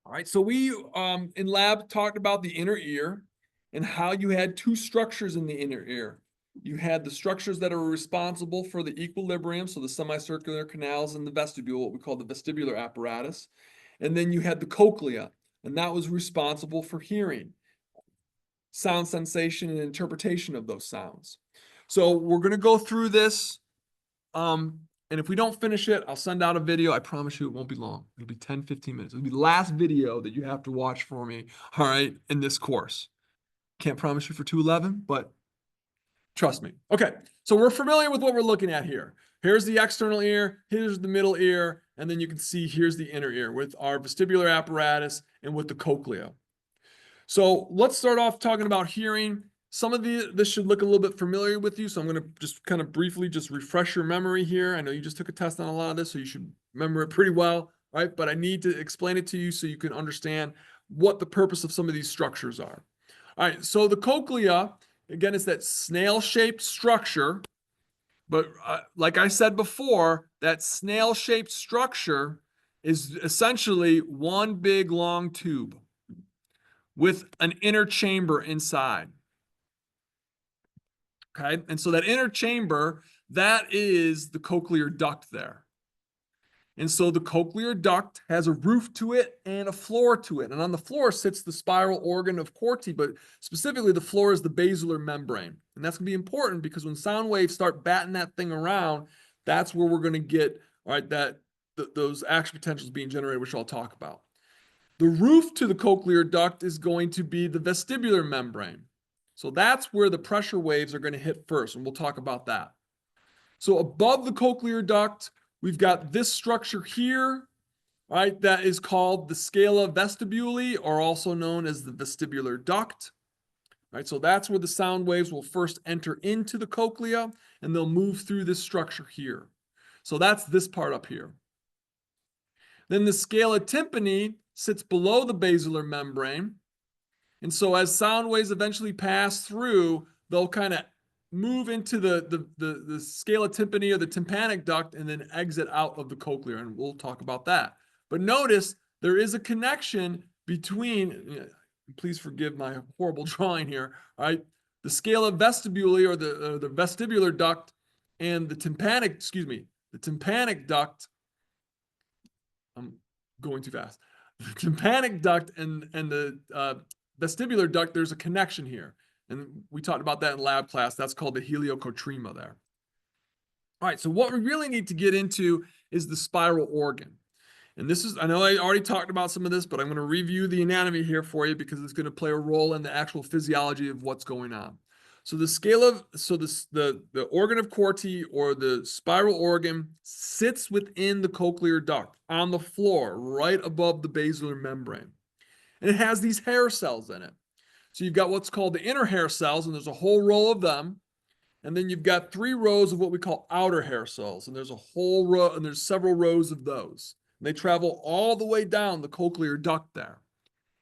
All right, so we in lab talked about the inner ear and how you had two structures in the inner ear. You had the structures that are responsible for the equilibrium, so the semicircular canals and the vestibule, what we call the vestibular apparatus. And then you had the cochlea, and that was responsible for hearing, sound sensation, and interpretation of those sounds. So we're going to go through this. And if we don't finish it, I'll send out a video. I promise you it won't be long. It'll be 10, 15 minutes. It'll be the last video that you have to watch for me, all right, in this course. Can't promise you for 211, but trust me. Okay, so we're familiar with what we're looking at here. Here's the external ear, here's the middle ear, and then you can see here's the inner ear with our vestibular apparatus and with the cochlea. So let's start off talking about hearing. Some of this should look a little bit familiar with you, so I'm going to just kind of briefly just refresh your memory here. I know you just took a test on a lot of this, so you should remember it pretty well, right? But I need to explain it to you so you can understand what the purpose of some of these structures are. All right, so the cochlea, again, it's that snail-shaped structure, but like I said before, that snail-shaped structure is essentially one big long tube with an inner chamber inside. Okay, and so that inner chamber, that is the cochlear duct there. And so the cochlear duct has a roof to it and a floor to it. And on the floor sits the spiral organ of Corti, but specifically the floor is the basilar membrane. And that's going to be important because when sound waves start batting that thing around, that's where we're going to get, all right, those action potentials being generated, which I'll talk about. The roof to the cochlear duct is going to be the vestibular membrane. So that's where the pressure waves are going to hit first, and we'll talk about that. So above the cochlear duct, we've got this structure here, right, that is called the scala vestibuli, or also known as the vestibular duct. Right, so that's where the sound waves will first enter into the cochlea, and they'll move through this structure here. So that's this part up here. Then the scala tympani sits below the basilar membrane. And so as sound waves eventually pass through, they'll kind of move into the scala tympani or the tympanic duct and then exit out of the cochlea. And we'll talk about that. But notice there is a connection between, please forgive my horrible drawing here, all right? The scala vestibuli or the vestibular duct and the tympanic duct. I'm going too fast. The tympanic duct and the vestibular duct, there's a connection here. And we talked about that in lab class. That's called the heliocotrema there. All right, so what we really need to get into is the spiral organ. And this is, I know I already talked about some of this, but I'm going to review the anatomy here for you because it's going to play a role in the actual physiology of what's going on. So the organ of Corti, or the spiral organ, sits within the cochlear duct on the floor right above the basilar membrane. And it has these hair cells in it. So you've got what's called the inner hair cells, and there's a whole row of them. And then you've got 3 rows of what we call outer hair cells, and there's a whole row, and there's several rows of those. They travel all the way down the cochlear duct there.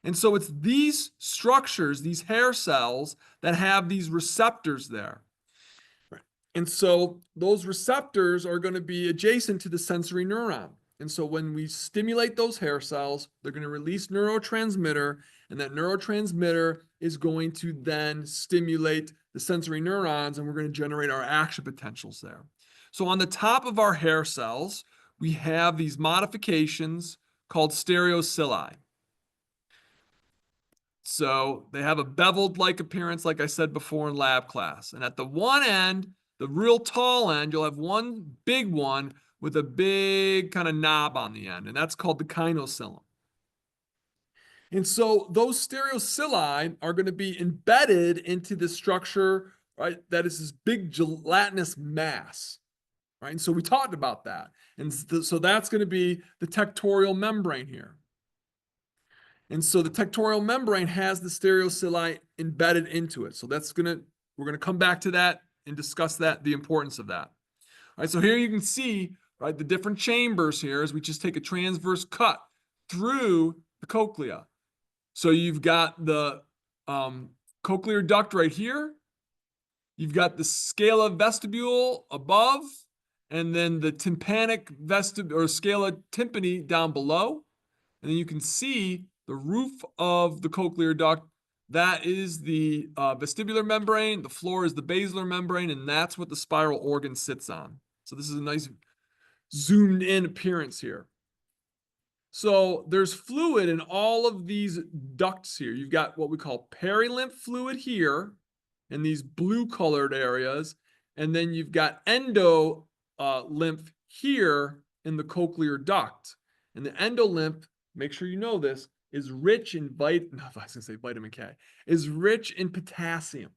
And so it's these structures, these hair cells, that have these receptors there. And so those receptors are going to be adjacent to the sensory neuron. And so when we stimulate those hair cells, they're going to release neurotransmitter, and that neurotransmitter is going to then stimulate the sensory neurons, and we're going to generate our action potentials there. So on the top of our hair cells, we have these modifications called stereocilia. So they have a beveled-like appearance, like I said before in lab class. And at the one end, the real tall end, you'll have one big one with a big kind of knob on the end, and that's called the kinocilium. And so those stereocilia are going to be embedded into the structure, right? That is this big gelatinous mass, right? And so we talked about that. And so that's going to be the tectorial membrane here. And so the tectorial membrane has the stereocilia embedded into it. So we're going to come back to that and discuss that, the importance of that. All right, so here you can see, right, the different chambers here as we just take a transverse cut through the cochlea. So you've got the cochlear duct right here. You've got the scala vestibule above, and then the tympanic vestibule or scala tympani down below. And then you can see the roof of the cochlear duct. That is the vestibular membrane. The floor is the basilar membrane, and that's what the spiral organ sits on. So this is a nice zoomed in appearance here. So there's fluid in all of these ducts here. You've got what we call perilymph fluid here in these blue colored areas. And then you've got endolymph here in the cochlear duct. And the endolymph, make sure you know this, is rich in vitamin K, is rich in potassium.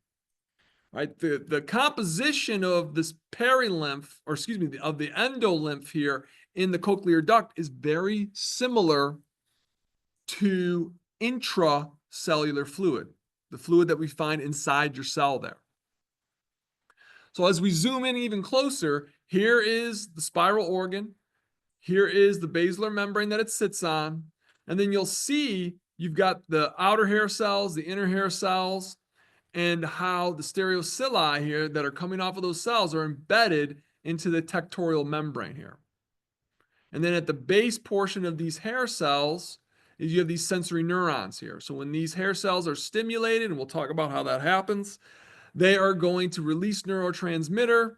Right? The composition of this perilymph, or excuse me, of the endolymph here in the cochlear duct is very similar to intracellular fluid, the fluid that we find inside your cell there. So as we zoom in even closer, here is the spiral organ. Here is the basilar membrane that it sits on. And then you'll see you've got the outer hair cells, the inner hair cells, and how the stereocilia here that are coming off of those cells are embedded into the tectorial membrane here. And then at the base portion of these hair cells, you have these sensory neurons here. So when these hair cells are stimulated, and we'll talk about how that happens, they are going to release neurotransmitter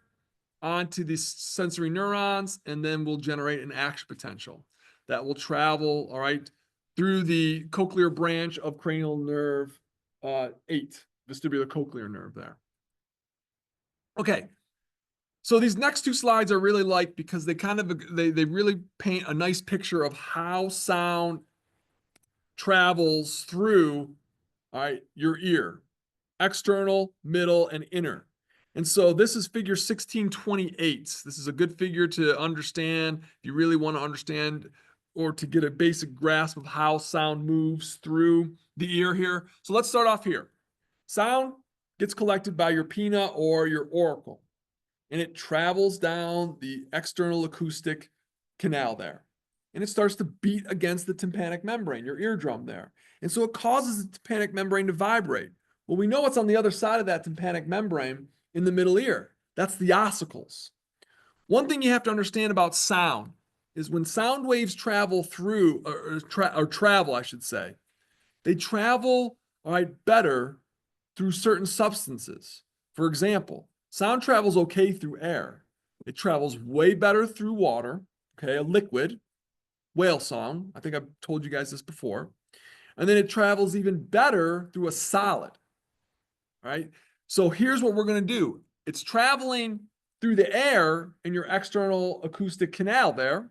onto these sensory neurons, and then will generate an action potential that will travel, all right, through the cochlear branch of cranial nerve 8, vestibular cochlear nerve there. Okay, so these next two slides are really like, because they kind of, they really paint a nice picture of how sound travels through, all right, your ear, external, middle, and inner. And so this is figure 1628. This is a good figure to understand if you really want to understand or to get a basic grasp of how sound moves through the ear here. So let's start off here. Sound gets collected by your pinna or your auricle, and it travels down the external acoustic canal there. And it starts to beat against the tympanic membrane, your eardrum there. And so it causes the tympanic membrane to vibrate. Well, we know what's on the other side of that tympanic membrane in the middle ear. That's the ossicles. One thing you have to understand about sound is when sound waves travel through, or travel, I should say, they travel, all right, better through certain substances. For example, sound travels okay through air. It travels way better through water, okay, a liquid, whale song. I think I've told you guys this before. And then it travels even better through a solid, right? So here's what we're going to do. It's traveling through the air in your external acoustic canal there.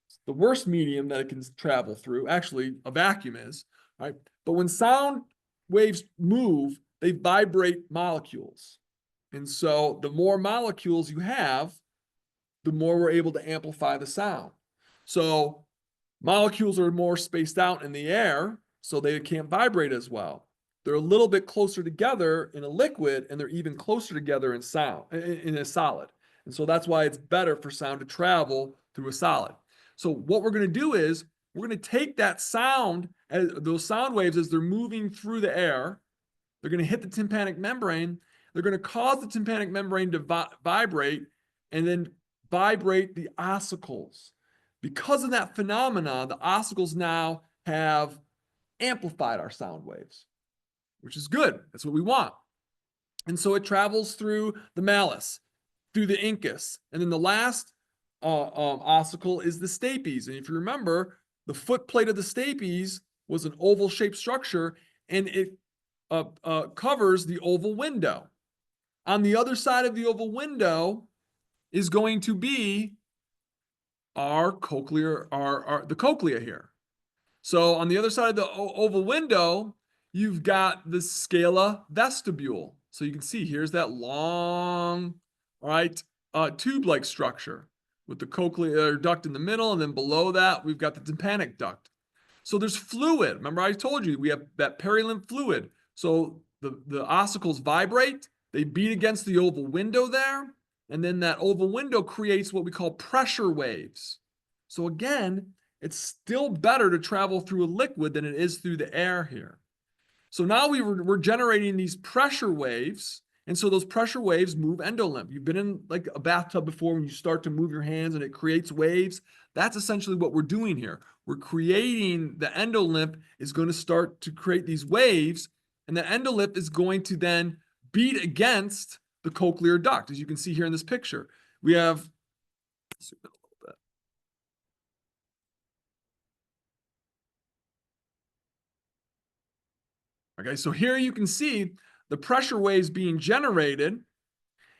It's the worst medium that it can travel through. Actually, a vacuum is, right? But when sound waves move, they vibrate molecules. And so the more molecules you have, the more we're able to amplify the sound. So molecules are more spaced out in the air, so they can't vibrate as well. They're a little bit closer together in a liquid, and they're even closer together in sound, in a solid. And so that's why it's better for sound to travel through a solid. So what we're going to do is we're going to take that sound, those sound waves as they're moving through the air. They're going to hit the tympanic membrane. They're going to cause the tympanic membrane to vibrate and then vibrate the ossicles. Because of that phenomena, the ossicles now have amplified our sound waves, which is good. That's what we want. And so it travels through the malleus, through the incus, and then the last ossicle is the stapes. And if you remember, the foot plate of the stapes was an oval-shaped structure, and it covers the oval window. On the other side of the oval window is going to be our cochlear, the cochlea here. So on the other side of the oval window, you've got the scala vestibule. So you can see here's that long, right, tube-like structure with the cochlear duct in the middle, and then below that we've got the tympanic duct. So there's fluid. Remember I told you we have that perilymph fluid. So the ossicles vibrate, they beat against the oval window there, and then that oval window creates what we call pressure waves. So again, it's still better to travel through a liquid than it is through the air here. So now we're generating these pressure waves, and so those pressure waves move endolymph. You've been in like a bathtub before when you start to move your hands and it creates waves. That's essentially what we're doing here. We're creating, the endolymph is going to start to create these waves, and the endolymph is going to then beat against the cochlear duct, as you can see here in this picture. We have, okay, so here you can see the pressure waves being generated,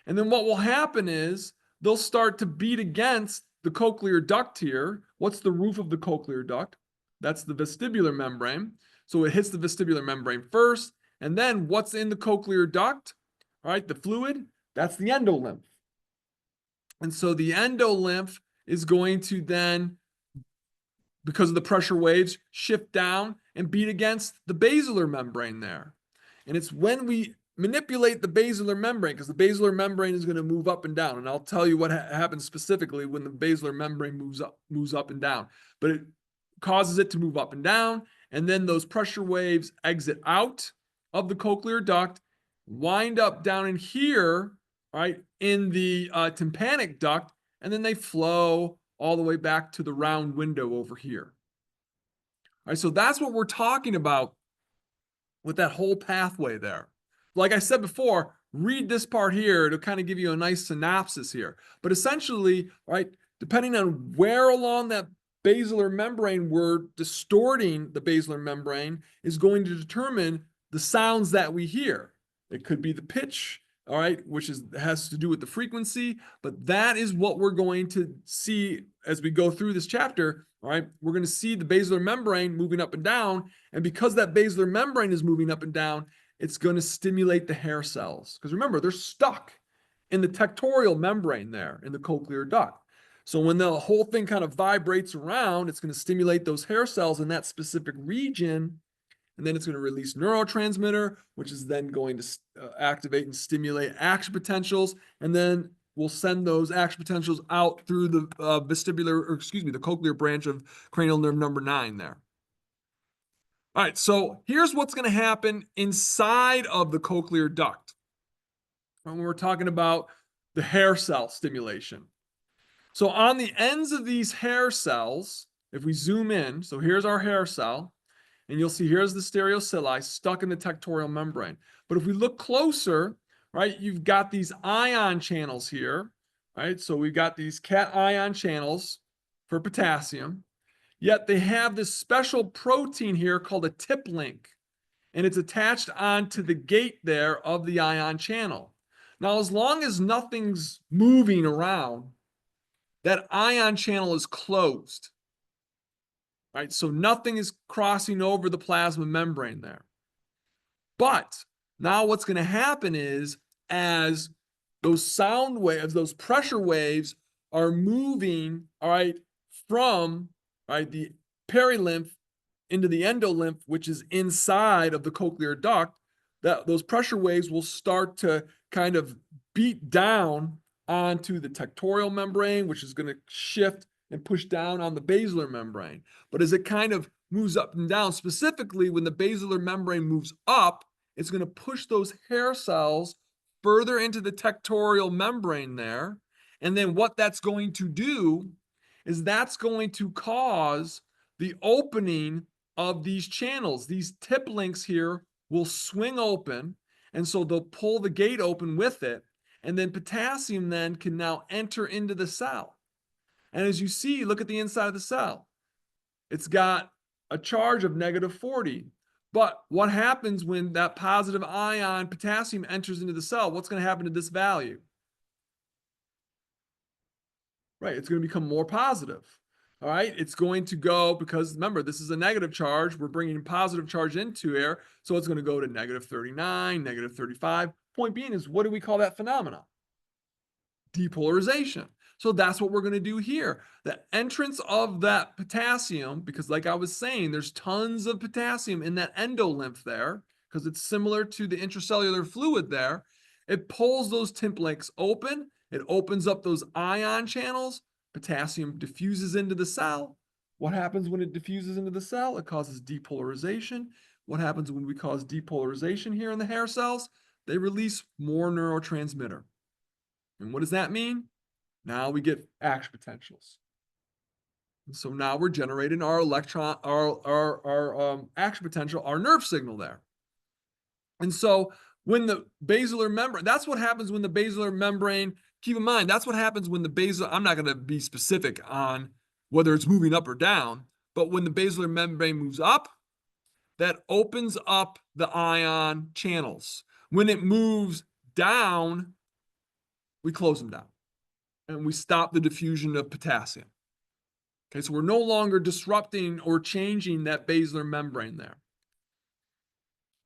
and then what will happen is they'll start to beat against the cochlear duct here. What's the roof of the cochlear duct? That's the vestibular membrane. So it hits the vestibular membrane first, and then what's in the cochlear duct? All right, the fluid, that's the endolymph. And so the endolymph is going to then, because of the pressure waves, shift down and beat against the basilar membrane there. And it's when we manipulate the basilar membrane, because the basilar membrane is going to move up and down. And I'll tell you what happens specifically when the basilar membrane moves up and down. But it causes it to move up and down, and then those pressure waves exit out of the cochlear duct, wind up down in here, right, in the tympanic duct, and then they flow all the way back to the round window over here. All right, so that's what we're talking about with that whole pathway there. Like I said before, read this part here to kind of give you a nice synopsis here. But essentially, right, depending on where along that basilar membrane we're distorting the basilar membrane is going to determine the sounds that we hear. It could be the pitch, all right, which has to do with the frequency, but that is what we're going to see as we go through this chapter. All right, we're going to see the basilar membrane moving up and down, and because that basilar membrane is moving up and down, it's going to stimulate the hair cells. Because remember, they're stuck in the tectorial membrane there in the cochlear duct. So when the whole thing kind of vibrates around, it's going to stimulate those hair cells in that specific region, and then it's going to release neurotransmitter, which is then going to activate and stimulate action potentials, and then we'll send those action potentials out through the the cochlear branch of cranial nerve number 9 there. All right, so here's what's going to happen inside of the cochlear duct when we're talking about the hair cell stimulation. So on the ends of these hair cells, if we zoom in, so here's our hair cell, and you'll see here's the stereocilia stuck in the tectorial membrane. But if we look closer, right, you've got these ion channels here, right? So we've got these cation channels for potassium, yet they have this special protein here called a tip link, and it's attached onto the gate there of the ion channel. Now, as long as nothing's moving around, that ion channel is closed, right? So nothing is crossing over the plasma membrane there. But now what's going to happen is as those sound waves, those pressure waves are moving, all right, from, right, the perilymph into the endolymph, which is inside of the cochlear duct, that those pressure waves will start to kind of beat down onto the tectorial membrane, which is going to shift and push down on the basilar membrane. But as it kind of moves up and down, specifically when the basilar membrane moves up, it's going to push those hair cells further into the tectorial membrane there. And then what that's going to do is that's going to cause the opening of these channels. These tip links here will swing open, and so they'll pull the gate open with it, and then potassium then can now enter into the cell. And as you see, look at the inside of the cell. It's got a charge of -40. But what happens when that positive ion potassium enters into the cell? What's going to happen to this value? Right, it's going to become more positive. All right, it's going to go, because remember, this is a negative charge. We're bringing positive charge into here. So it's going to go to -39, -35. Point being is, what do we call that phenomena? Depolarization. So that's what we're going to do here. The entrance of that potassium, because like I was saying, there's tons of potassium in that endolymph there, because it's similar to the intracellular fluid there. It pulls those tip links open. It opens up those ion channels. Potassium diffuses into the cell. What happens when it diffuses into the cell? It causes depolarization. What happens when we cause depolarization here in the hair cells? They release more neurotransmitter. And what does that mean? Now we get action potentials. And so now we're generating our electron, our action potential, our nerve signal there. And so when the basilar membrane, that's what happens when the basilar membrane, keep in mind, that's what happens when the basilar, I'm not going to be specific on whether it's moving up or down, but when the basilar membrane moves up, that opens up the ion channels. When it moves down, we close them down and we stop the diffusion of potassium. Okay, so we're no longer disrupting or changing that basilar membrane there.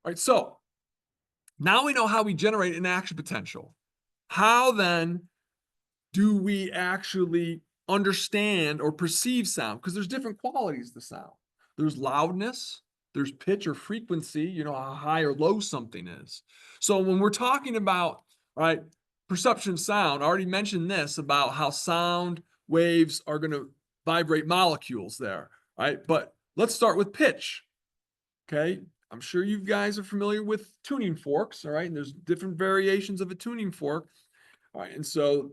All right, so now we know how we generate an action potential. How then do we actually understand or perceive sound? Because there's different qualities to sound. There's loudness, there's pitch or frequency, you know, how high or low something is. So when we're talking about, right, perception of sound, I already mentioned this about how sound waves are going to vibrate molecules there, right? But let's start with pitch, okay? I'm sure you guys are familiar with tuning forks, all right? And there's different variations of a tuning fork, all right? And so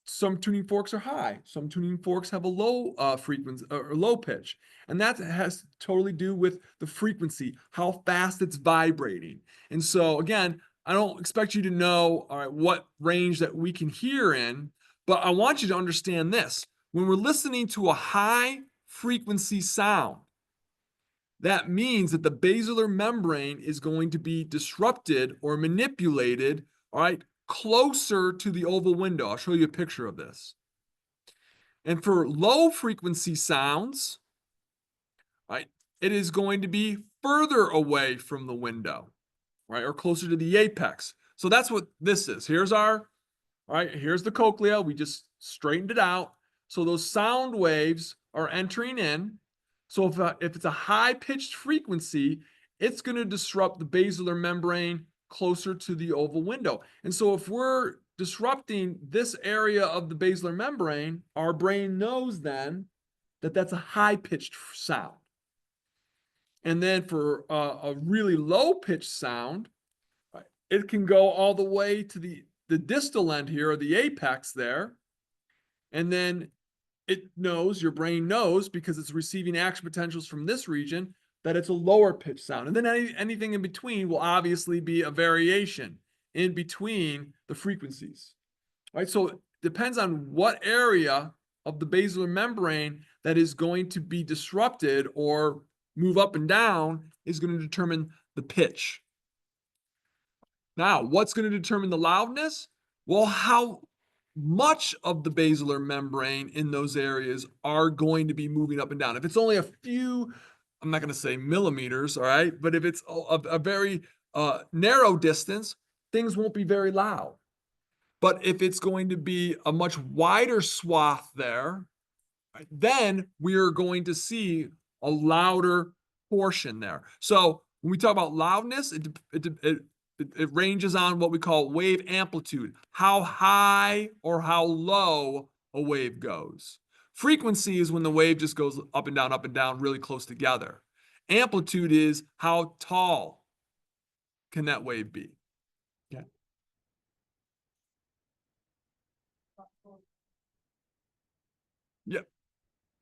some tuning forks are high, some tuning forks have a low frequency or low pitch, and that has to totally do with the frequency, how fast it's vibrating. And so again, I don't expect you to know, all right, what range that we can hear in, but I want you to understand this. When we're listening to a high frequency sound, that means that the basilar membrane is going to be disrupted or manipulated, all right, closer to the oval window. I'll show you a picture of this. And for low frequency sounds, right, it is going to be further away from the window, right, or closer to the apex. So that's what this is. Here's our, all right, here's the cochlea. We just straightened it out. So those sound waves are entering in. So if it's a high-pitched frequency, it's going to disrupt the basilar membrane closer to the oval window. And so if we're disrupting this area of the basilar membrane, our brain knows then that that's a high-pitched sound. And then for a really low-pitched sound, it can go all the way to the distal end here, or the apex there. And then it knows, your brain knows, because it's receiving action potentials from this region, that it's a lower pitch sound. And then anything in between will obviously be a variation in between the frequencies. Right? So it depends on what area of the basilar membrane that is going to be disrupted or move up and down is going to determine the pitch. Now, what's going to determine the loudness? Well, how much of the basilar membrane in those areas are going to be moving up and down. If it's only a few, I'm not going to say millimeters, all right, but if it's a very narrow distance, things won't be very loud. But if it's going to be a much wider swath there, right, then we are going to see a louder portion there. So when we talk about loudness, it ranges on what we call wave amplitude, how high or how low a wave goes. Frequency is when the wave just goes up and down really close together. Amplitude is how tall can that wave be? Yeah. Yeah.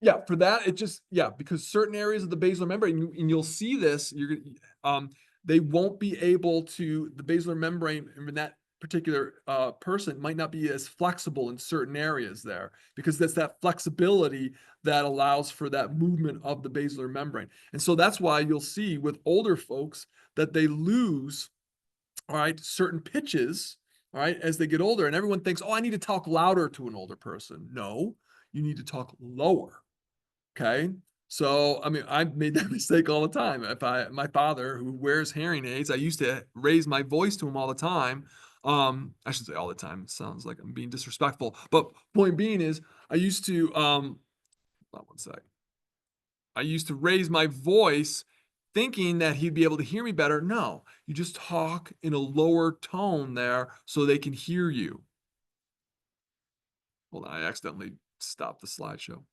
Yeah, for that, it just, yeah, because certain areas of the basilar membrane, and you'll see this, they won't be able to, the basilar membrane in that particular person might not be as flexible in certain areas there, because that's that flexibility that allows for that movement of the basilar membrane. And so that's why you'll see with older folks that they lose, all right, certain pitches, all right, as they get older. And everyone thinks, oh, I need to talk louder to an older person. No, you need to talk lower. Okay. So, I mean, I've made that mistake all the time. My father who wears hearing aids, I used to raise my voice to him all the time. I should say all the time. It sounds like I'm being disrespectful, but point being is I used to, hold on one sec. I used to raise my voice thinking that he'd be able to hear me better. No, you just talk in a lower tone there so they can hear you. Hold on, I accidentally stopped the slideshow.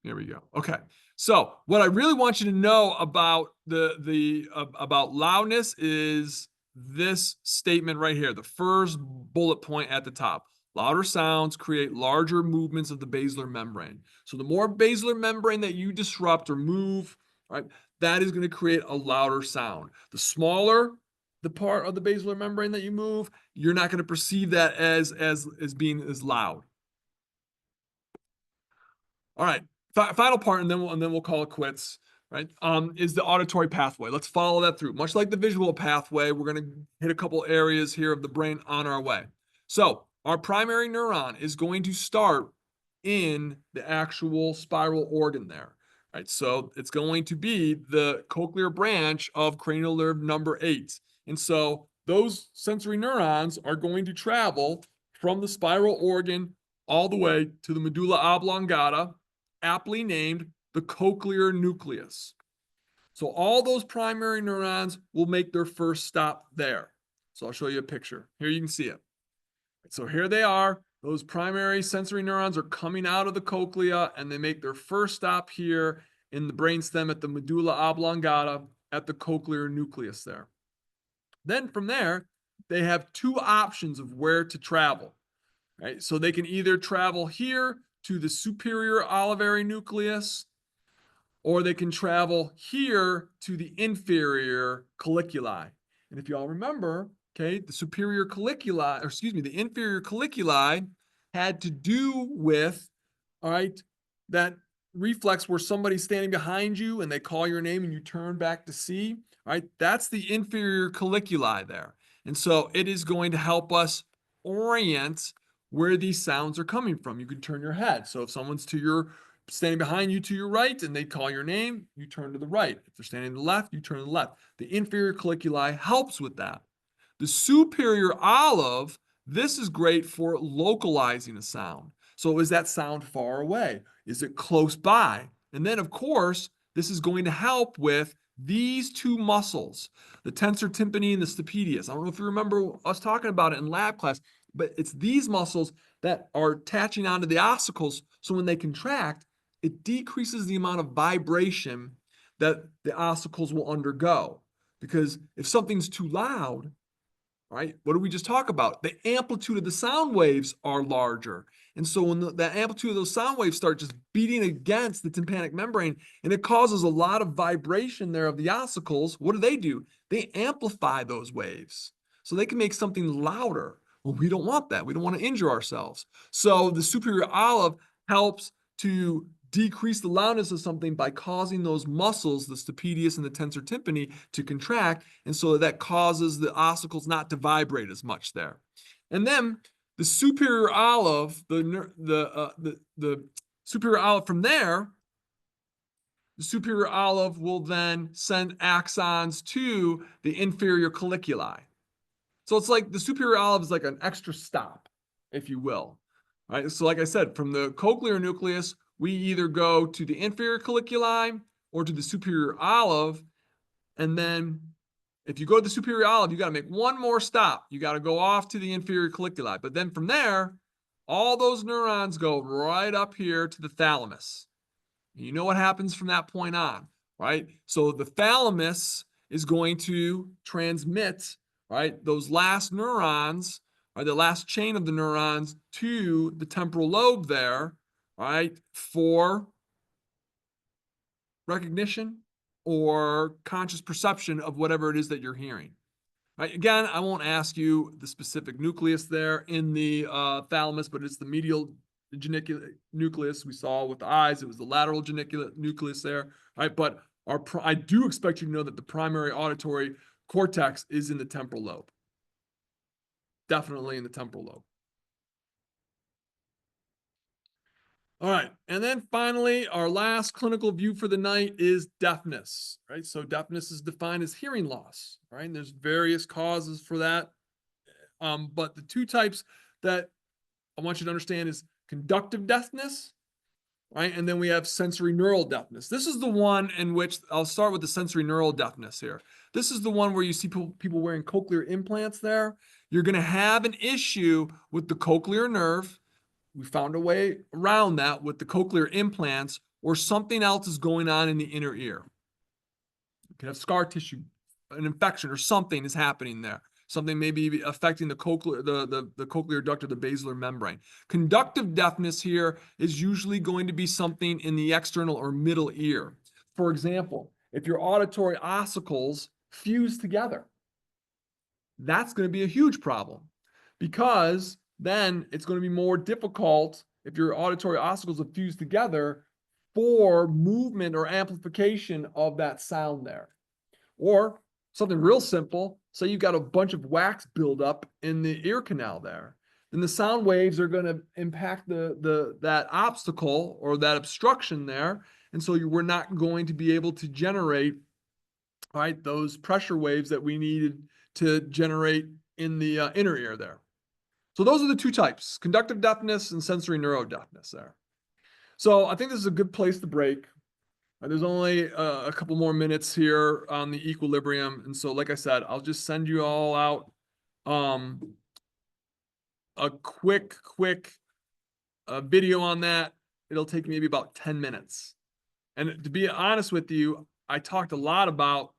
There we go. Okay. So what I really want you to know about about loudness is this statement right here, the first bullet point at the top. Louder sounds create larger movements of the basilar membrane. So the more basilar membrane that you disrupt or move, right, that is going to create a louder sound. The smaller the part of the basilar membrane that you move, you're not going to perceive that as being as loud. All right, final part, and then we'll call it quits. Right, is the auditory pathway. Let's follow that through. Much like the visual pathway, we're going to hit a couple areas here of the brain on our way. So our primary neuron is going to start in the actual spiral organ there. Right, so it's going to be the cochlear branch of cranial nerve number 8, and so those sensory neurons are going to travel from the spiral organ all the way to the medulla oblongata, aptly named the cochlear nucleus. So all those primary neurons will make their first stop there. So I'll show you a picture. Here you can see it. So here they are. Those primary sensory neurons are coming out of the cochlea, and they make their first stop here in the brainstem at the medulla oblongata at the cochlear nucleus there. Then from there, they have two options of where to travel. Right? So they can either travel here to the superior olivary nucleus, or they can travel here to the inferior colliculi. And if you all remember, okay, the inferior colliculi had to do with, all right, that reflex where somebody's standing behind you and they call your name and you turn back to see, right? That's the inferior colliculi there. And so it is going to help us orient where these sounds are coming from. You can turn your head. So if someone's standing behind you to your right and they call your name, you turn to the right. If they're standing to the left, you turn to the left. The inferior colliculi helps with that. The superior olive, this is great for localizing a sound. So is that sound far away? Is it close by? And then, of course, this is going to help with these two muscles, the tensor tympani and the stapedius. I don't know if you remember us talking about it in lab class, but it's these muscles that are attaching onto the ossicles. So when they contract, it decreases the amount of vibration that the ossicles will undergo. Because if something's too loud, right, what did we just talk about? The amplitude of the sound waves are larger. And so when the amplitude of those sound waves start just beating against the tympanic membrane, and it causes a lot of vibration there of the ossicles, what do? They amplify those waves. So they can make something louder. Well, we don't want that. We don't want to injure ourselves. So the superior olive helps to decrease the loudness of something by causing those muscles, the stapedius and the tensor tympani, to contract, and so that causes the ossicles not to vibrate as much there. And then the superior olive, the superior olive from there, the superior olive will then send axons to the inferior colliculi. So it's like the superior olive is like an extra stop, if you will. All right. So like I said, from the cochlear nucleus, we either go to the inferior colliculi or to the superior olive. And then if you go to the superior olive, you got to make one more stop. You got to go off to the inferior colliculi. But then from there, all those neurons go right up here to the thalamus. You know what happens from that point on, right? So the thalamus is going to transmit, right, those last neurons, or the last chain of the neurons to the temporal lobe there, right, for recognition or conscious perception of whatever it is that you're hearing. Right. Again, I won't ask you the specific nucleus there in the thalamus, but it's the medial geniculate nucleus we saw with the eyes. It was the lateral geniculate nucleus there, right? But I do expect you to know that the primary auditory cortex is in the temporal lobe. Definitely in the temporal lobe. All right, and then finally, our last clinical view for the night is deafness, right? So deafness is defined as hearing loss, right? And there's various causes for that. But the two types that I want you to understand is conductive deafness, right? And then we have sensory neural deafness. This is the one in which I'll start with the sensory neural deafness here. This is the one where you see people wearing cochlear implants there. You're going to have an issue with the cochlear nerve. We found a way around that with the cochlear implants, or something else is going on in the inner ear. You can have scar tissue, an infection, or something is happening there. Something may be affecting the cochlear duct or the basilar membrane. Conductive deafness here is usually going to be something in the external or middle ear. For example, if your auditory ossicles fuse together, that's going to be a huge problem, because then it's going to be more difficult if your auditory ossicles are fused together for movement or amplification of that sound there. Or something real simple, say you've got a bunch of wax buildup in the ear canal there. Then the sound waves are going to impact that obstacle or that obstruction there. And so we're not going to be able to generate, right, those pressure waves that we needed to generate in the inner ear there. So those are the two types, conductive deafness and sensory neurodeafness there. So I think this is a good place to break. There's only a couple more minutes here on the equilibrium. And so, like I said, I'll just send you all out a quick video on that. It'll take maybe about 10 minutes. And to be honest with you, I talked a lot about